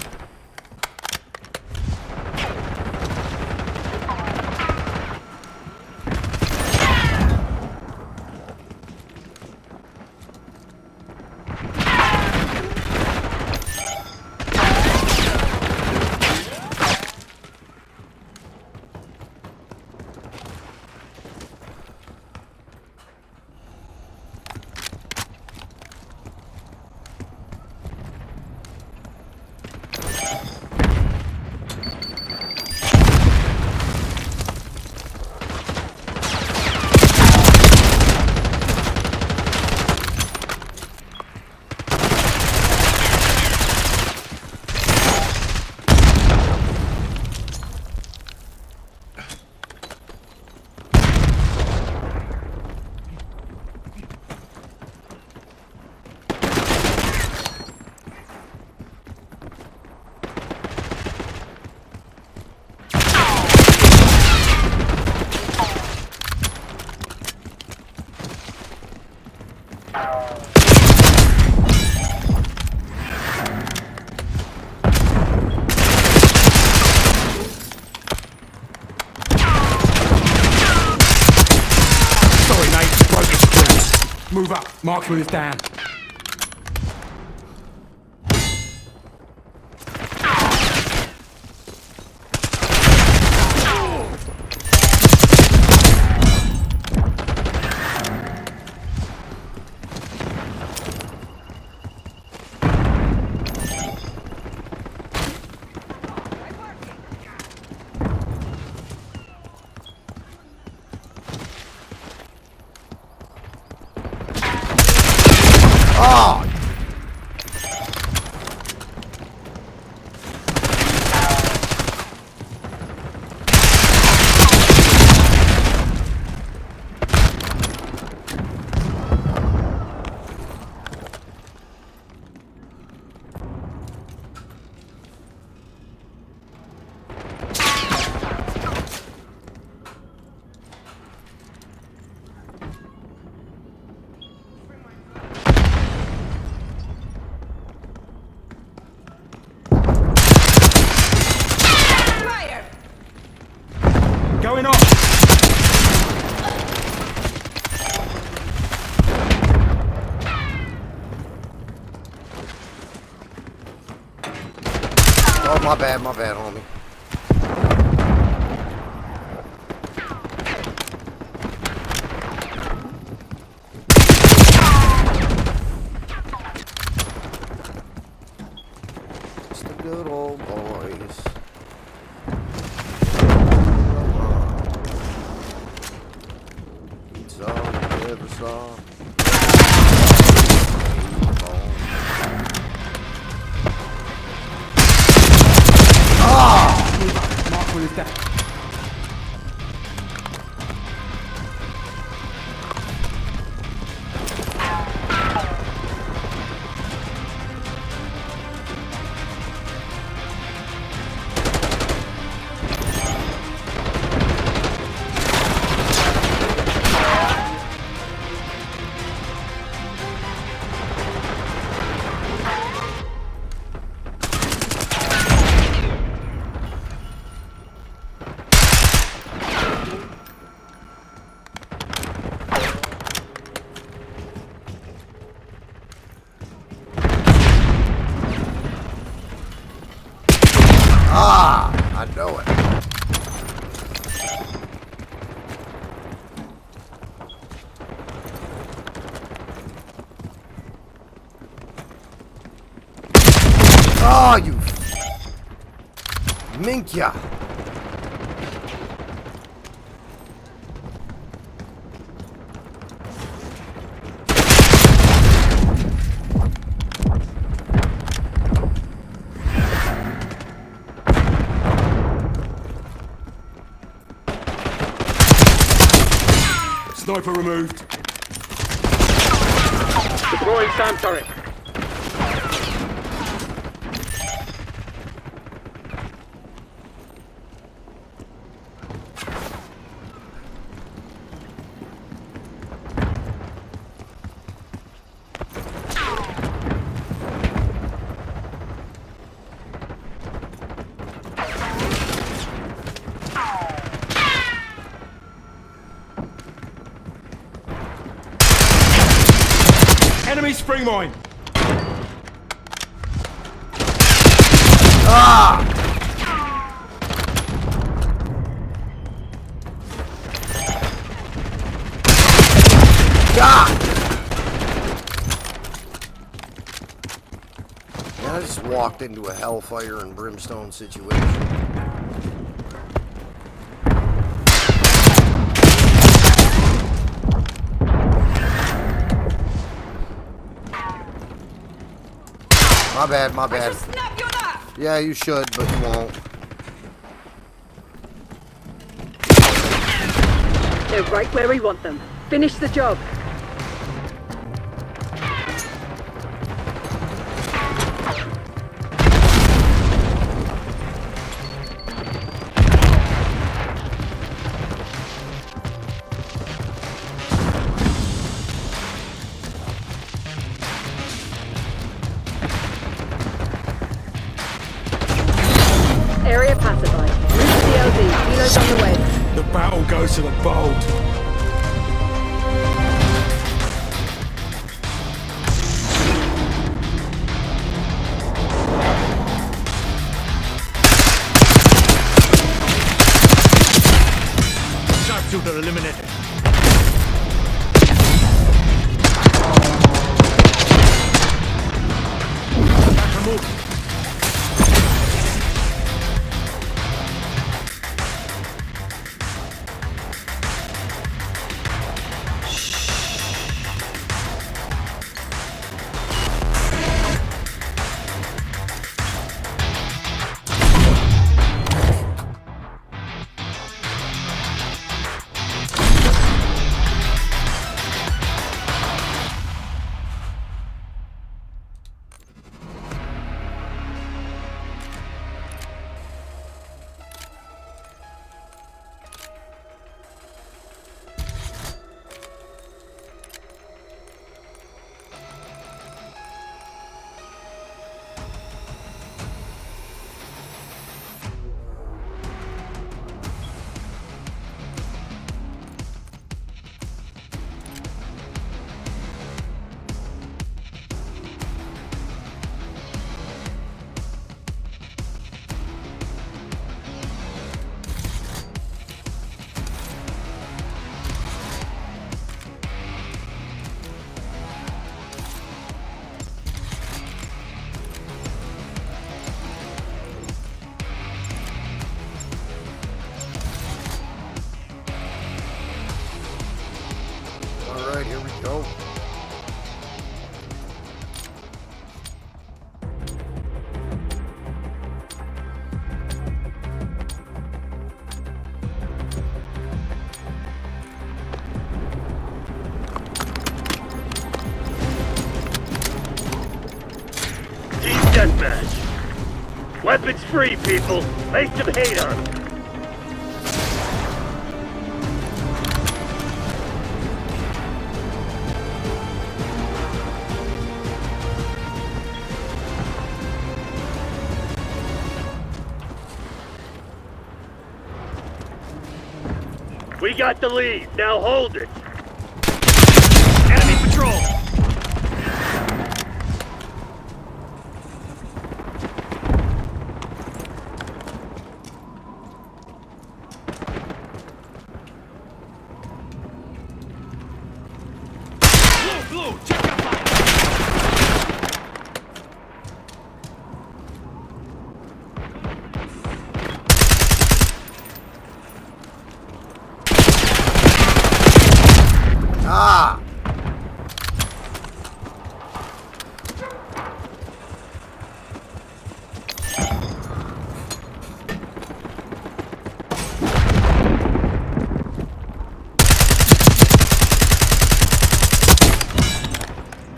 Move up. Marksman is down. Oh! Going off. Oh, my bad, homie. It's the good old boys. Pizza, river song. Marksman is down. Oh, you Minkya. Sniper removed. Deploying SAM turret. Enemy spring mine. God! I just walked into a hellfire and brimstone situation. My bad, my bad. Snap your neck! Yeah, you should, but you won't. They're right where we want them. Finish the job. Area pacified. Move to the LZ. Helo's on the way. The battle goes to the bold. Sharpshooter eliminated. Back removed. Alright, here we go. Team deathmatch. Weapons free, people. Make some hate on them. We got the lead. Now hold it. Enemy patrol. Blue, check your fire. Ah!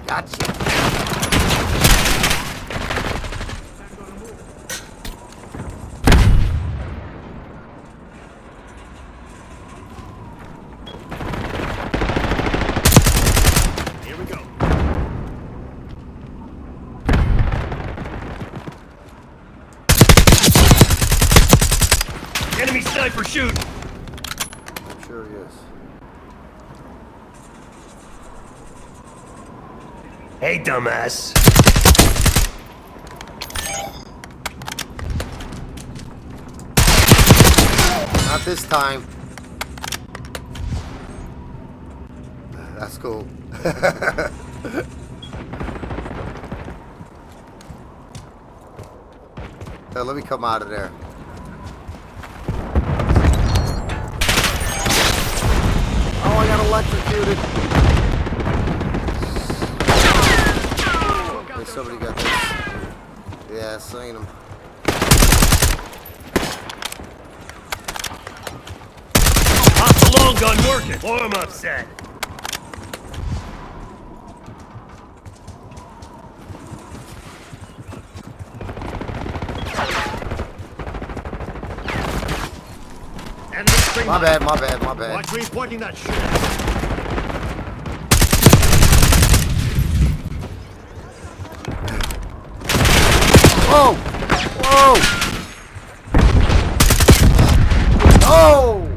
Gotcha. Here we go. Enemy sniper shooting. Sure he is. Hey, dumbass. Not this time. That's cool. Let me come out of there. Oh, I got electrocuted. Hey, somebody got this. Yeah, I seen him. Hostile long gun working. Form up set. Enemy spring My mine. bad, my bad, my bad. Watch where he's pointing that shit. Whoa! Whoa! Oh!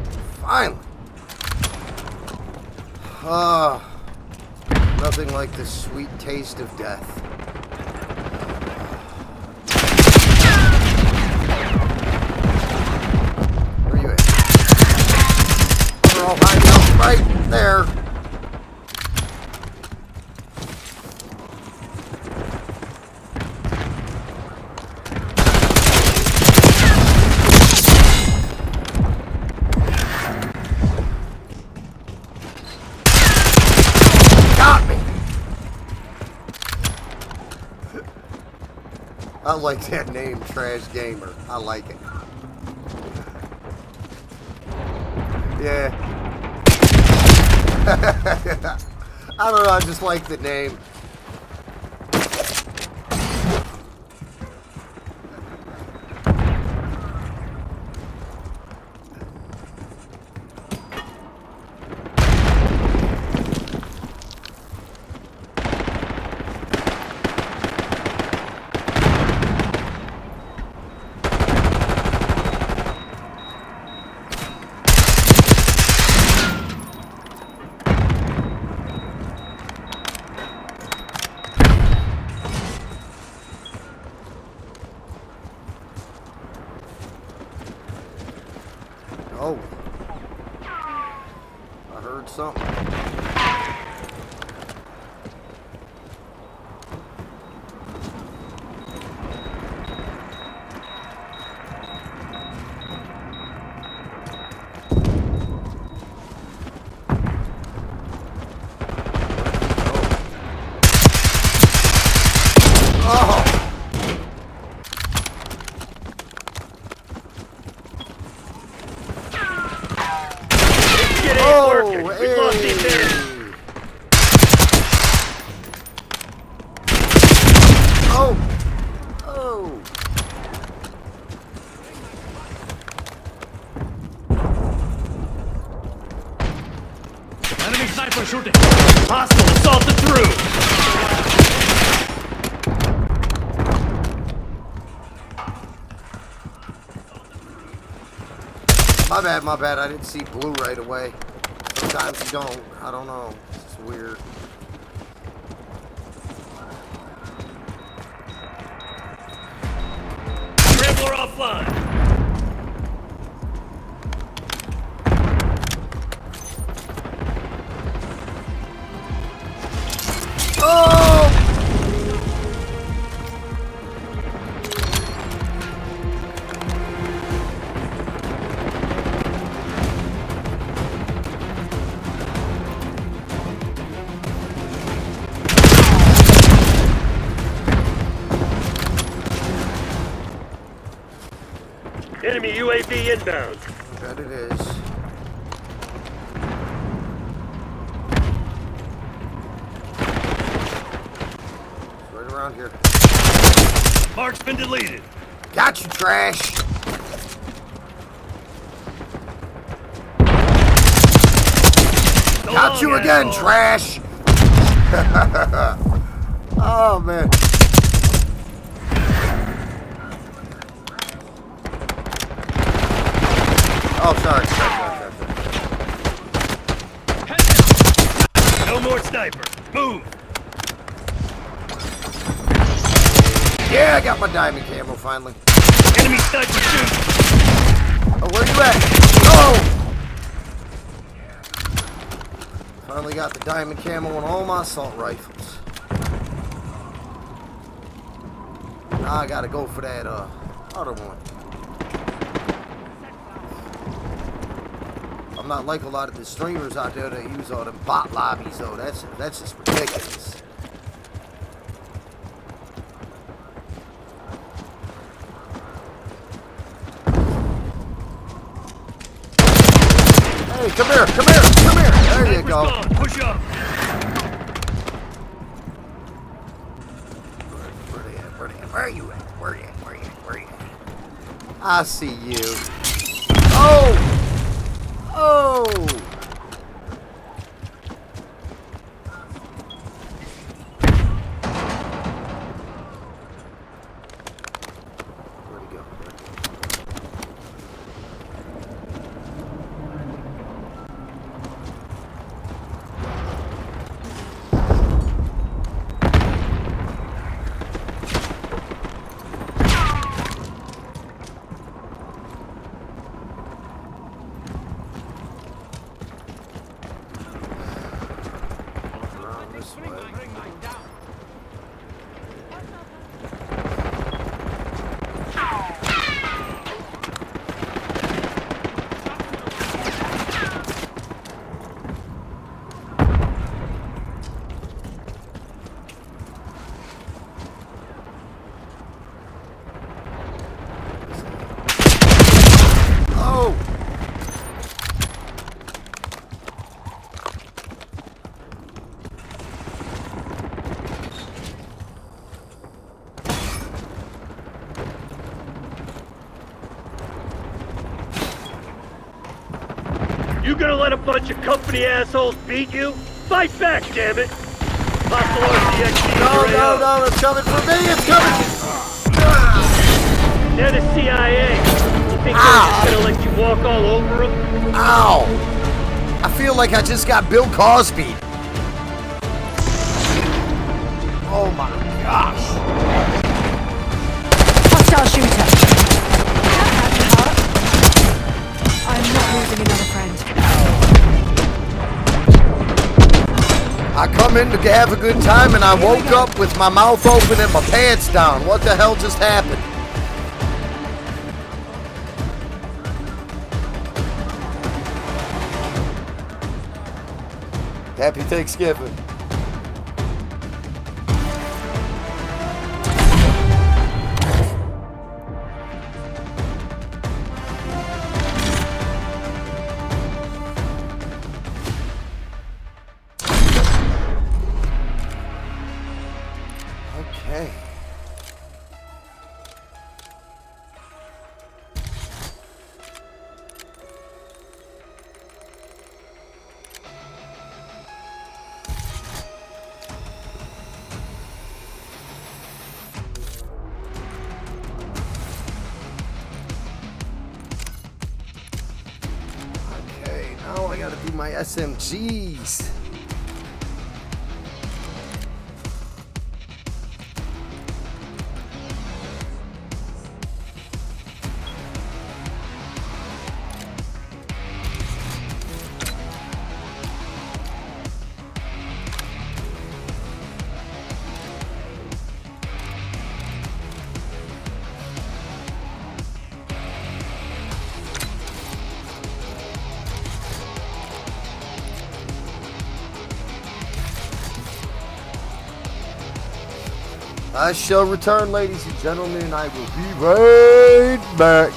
Finally! Nothing like the sweet taste of death. Where you at? They're all hiding out right there. Got me! I like that name, Trash Gamer. I like it. Yeah. I don't know, I just like the name. Oh. I heard something. Oh. Get it Oh, working. We lost these areas. Oh! Oh! Enemy sniper shooting. Hostile assaulted through. My bad. I didn't see blue right away. Sometimes you don't. I don't know. It's weird. Rambler offline. Oh! Enemy UAV inbound. Bet it is. It's right around here. Mark's been deleted. Got you, trash. So Got long, you again, asshole. trash. Oh, man. Oh, sorry. No more sniper. Move. Yeah, I got my diamond camo finally. Enemy sniper shooting. Oh, where you at? Oh! Finally got the diamond camo on all my assault rifles. Now I gotta go for that other one. I'm not like a lot of the streamers out there that use all them bot lobbies though. That's just ridiculous. Hey, come here, come here, come here. There you Sniper's go. gone. Push up. Where they at? Where they at? Where are you at? Where you at? Where you at? Where you at? I see you. Oh! Oh! Where'd he go? Around this way. Oh! You gonna let a bunch of company assholes beat you? Fight back, damn it! Hostile RCXD. No, it's coming for me, it's coming! They're the CIA. You think they're Ow. just gonna let you walk all over them? Ow! I feel like I just got Bill Cosby. Oh my gosh. Hostile shooter. That had to hurt. I'm not losing another friend. I come in to have a good time and I woke up with my mouth open and my pants down. What the hell just happened? Happy Thanksgiving. Okay. Okay, now I gotta do my SMGs. I shall return, ladies and gentlemen. I will be right back.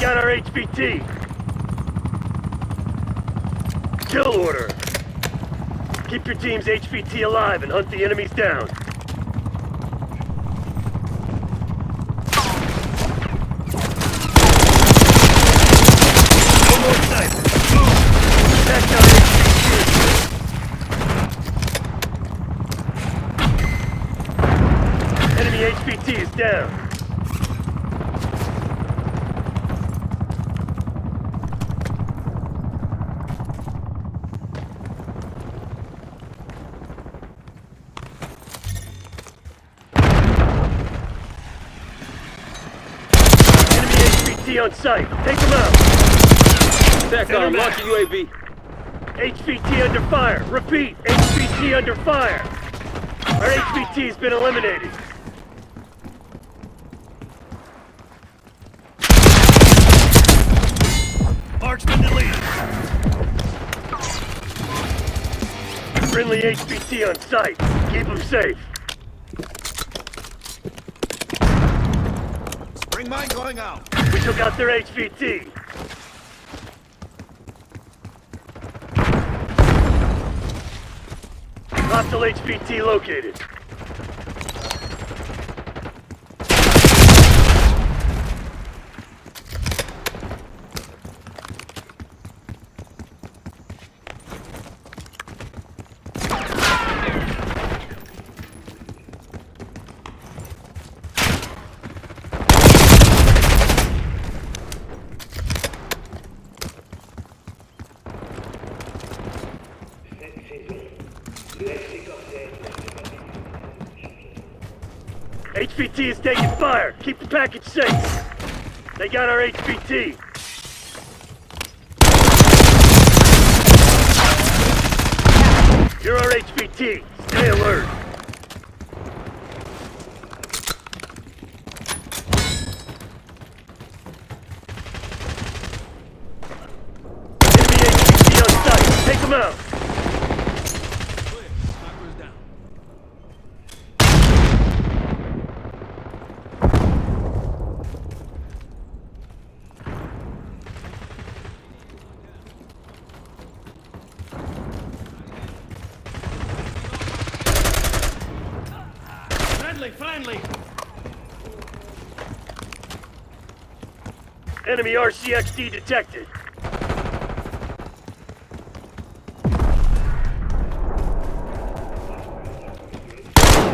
got our HVT. Kill order. Keep your team's HVT alive and hunt the enemies down. One more sniper. Protect our HVT. Enemy HVT is down. On site. Take them out. TACOM, launch UAV. HVT under fire. Repeat. HVT under fire. Our HVT has been eliminated. Marksman deleted. Friendly HVT on site. Keep them safe. Spring mine going out. We took out their HVT. Hostile HVT located. HVT is taking fire. Keep the package safe. They got our HVT. You're our HVT. Stay alert. Enemy HVT on site. Take them out. Sniper's down. Friendly! Enemy RCXD detected.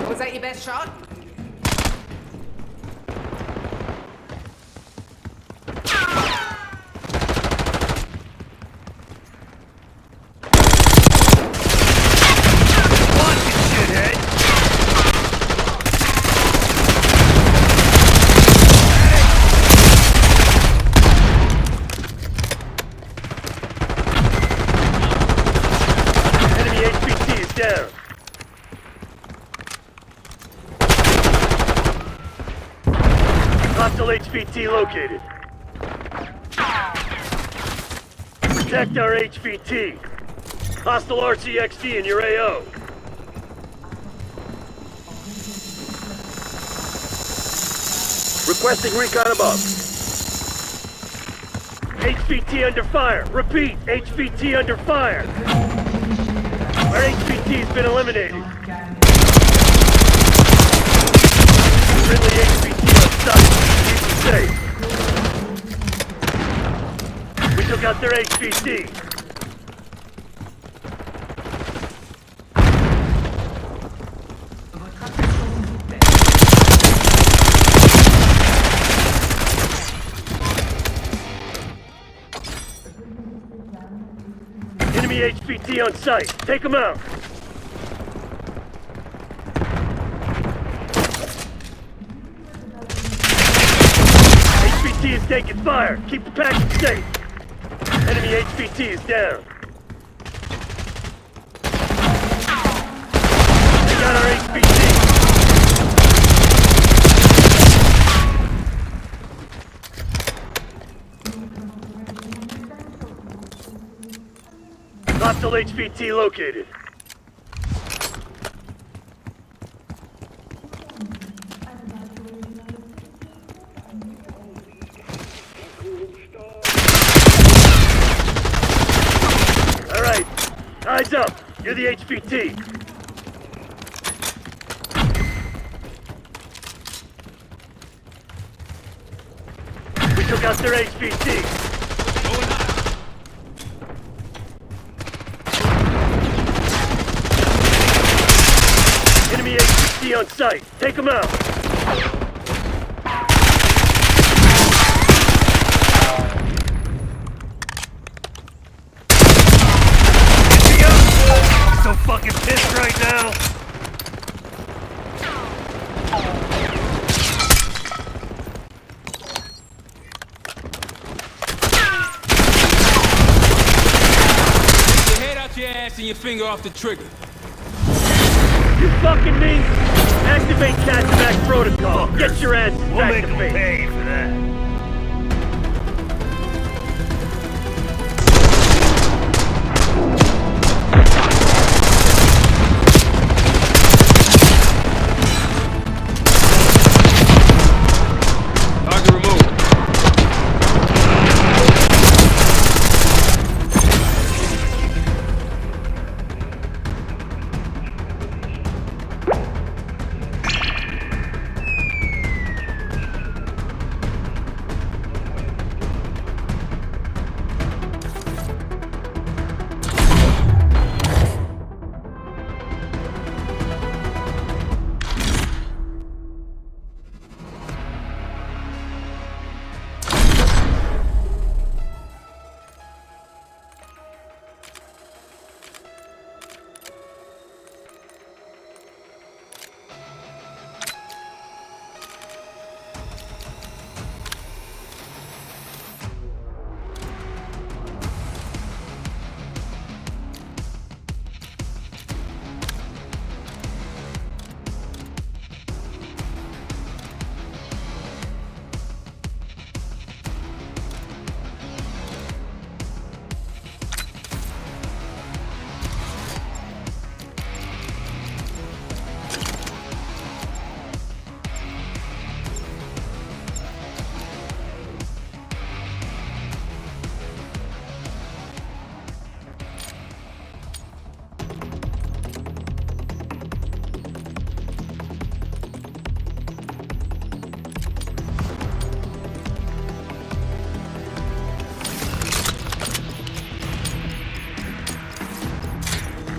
Was that your best shot? Down. Hostile HVT located. Protect our HVT. Hostile RCXD in your AO. Requesting recon above. HVT under fire. Repeat, HVT under fire. Our HVT has been eliminated. Friendly HVT on site. Keep them safe. We took out their HVT. Enemy HVT on site. Take them out. HVT is taking fire. Keep the package safe. Enemy HVT is down. They got our HVT. Hostile HVT located. up. You're the HVT. We took out their HVT. Enemy HVT on site. Take them out. So fucking pissed right now. Your head out your ass and your finger off the trigger. You fucking me? Activate Cat's protocol. Get your ass We'll make them activated. pay for that. Target removed.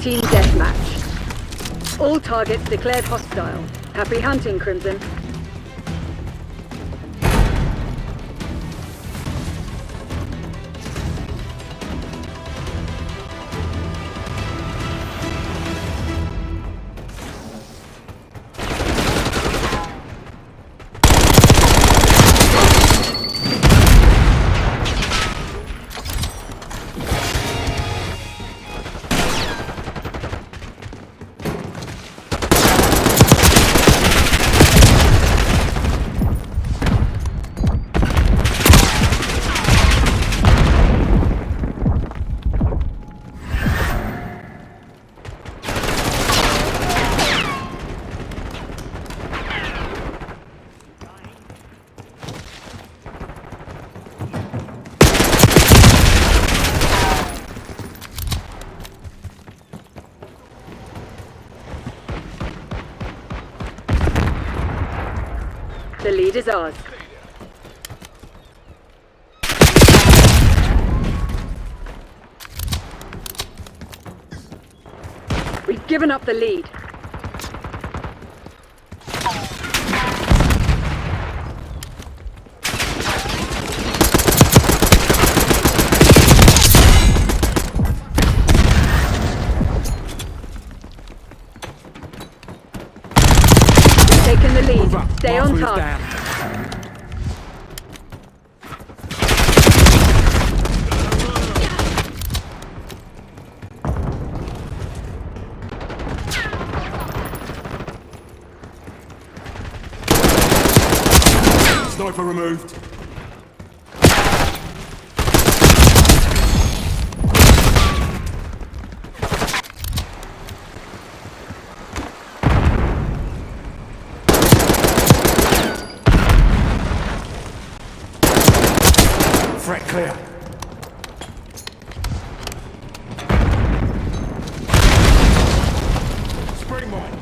Team deathmatch. All targets declared hostile. Happy hunting, Crimson. The lead is ours. We've given up the lead. Taking the lead. Stay on target. Sniper removed. Threat clear. mine.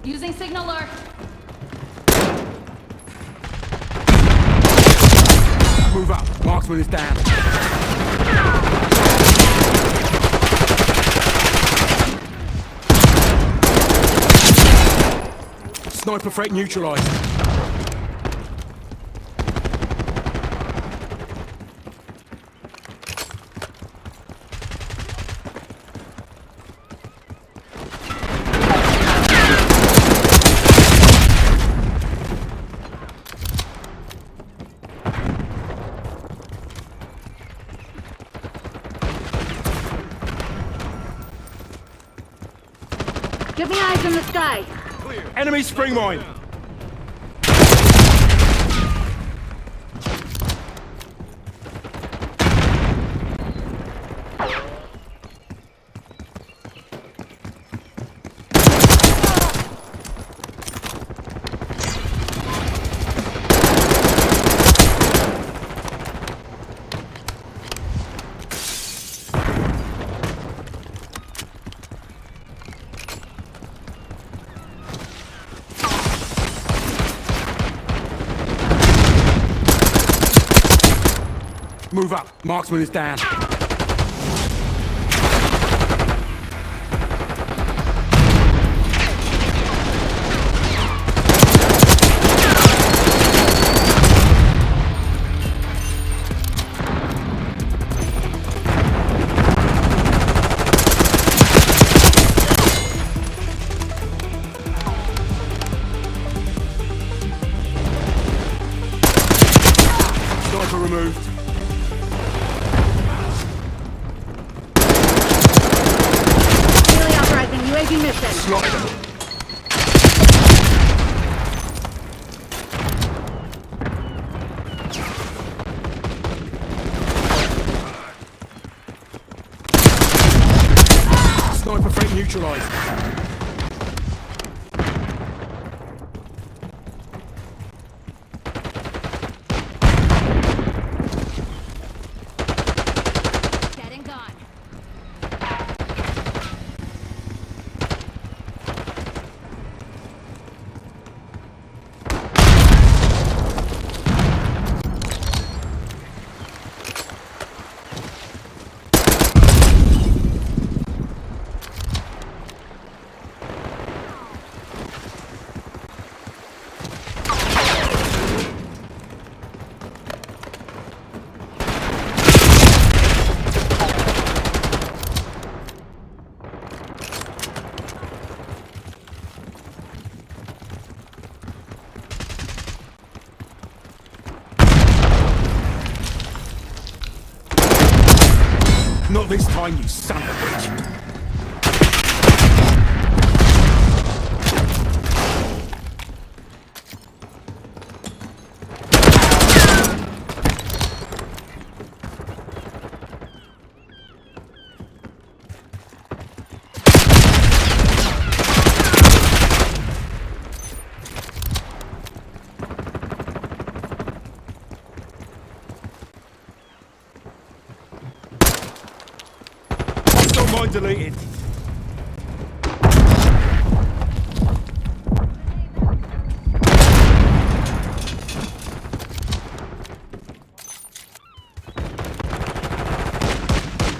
Using signaler. Move up. Marksman is down. Sniper threat neutralized. Give me eyes in the sky. Enemy spring mine. Move up. Marksman is down. Sniper removed. Daily authorizing UAV mission. Sniper. Sniper threat neutralized. Dead and gone. Not this time, you son of a bitch. deleted.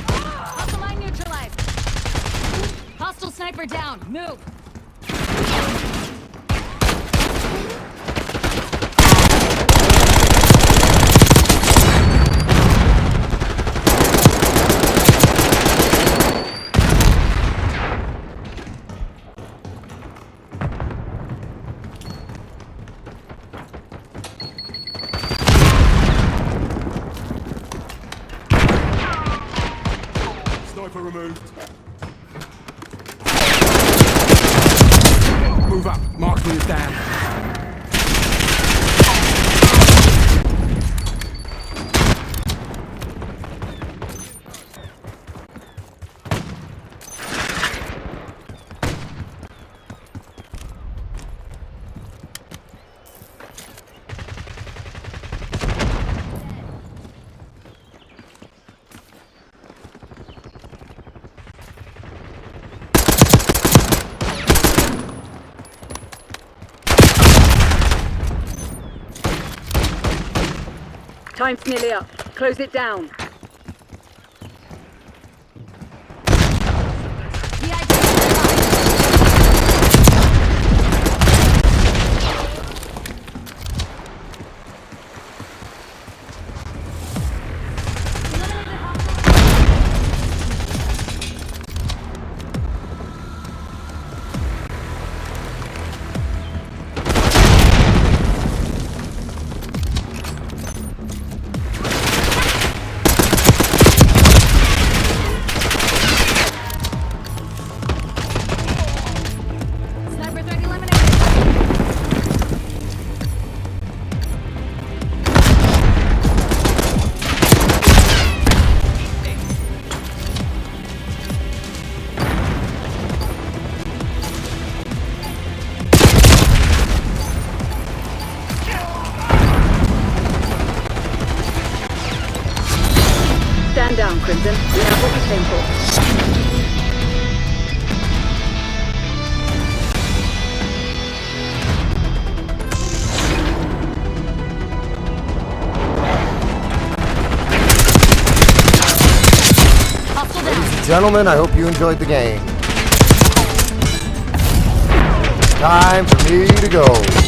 Hostile mine neutralized. Hostile sniper down. Move. Sniper removed. Move up. Mark me as down. Time's nearly up. Close it down. Sniper threat eliminated. Stand down, Crimson. We have what we came for. Hostile down. Gentlemen, I hope you enjoyed the game. Time for me to go.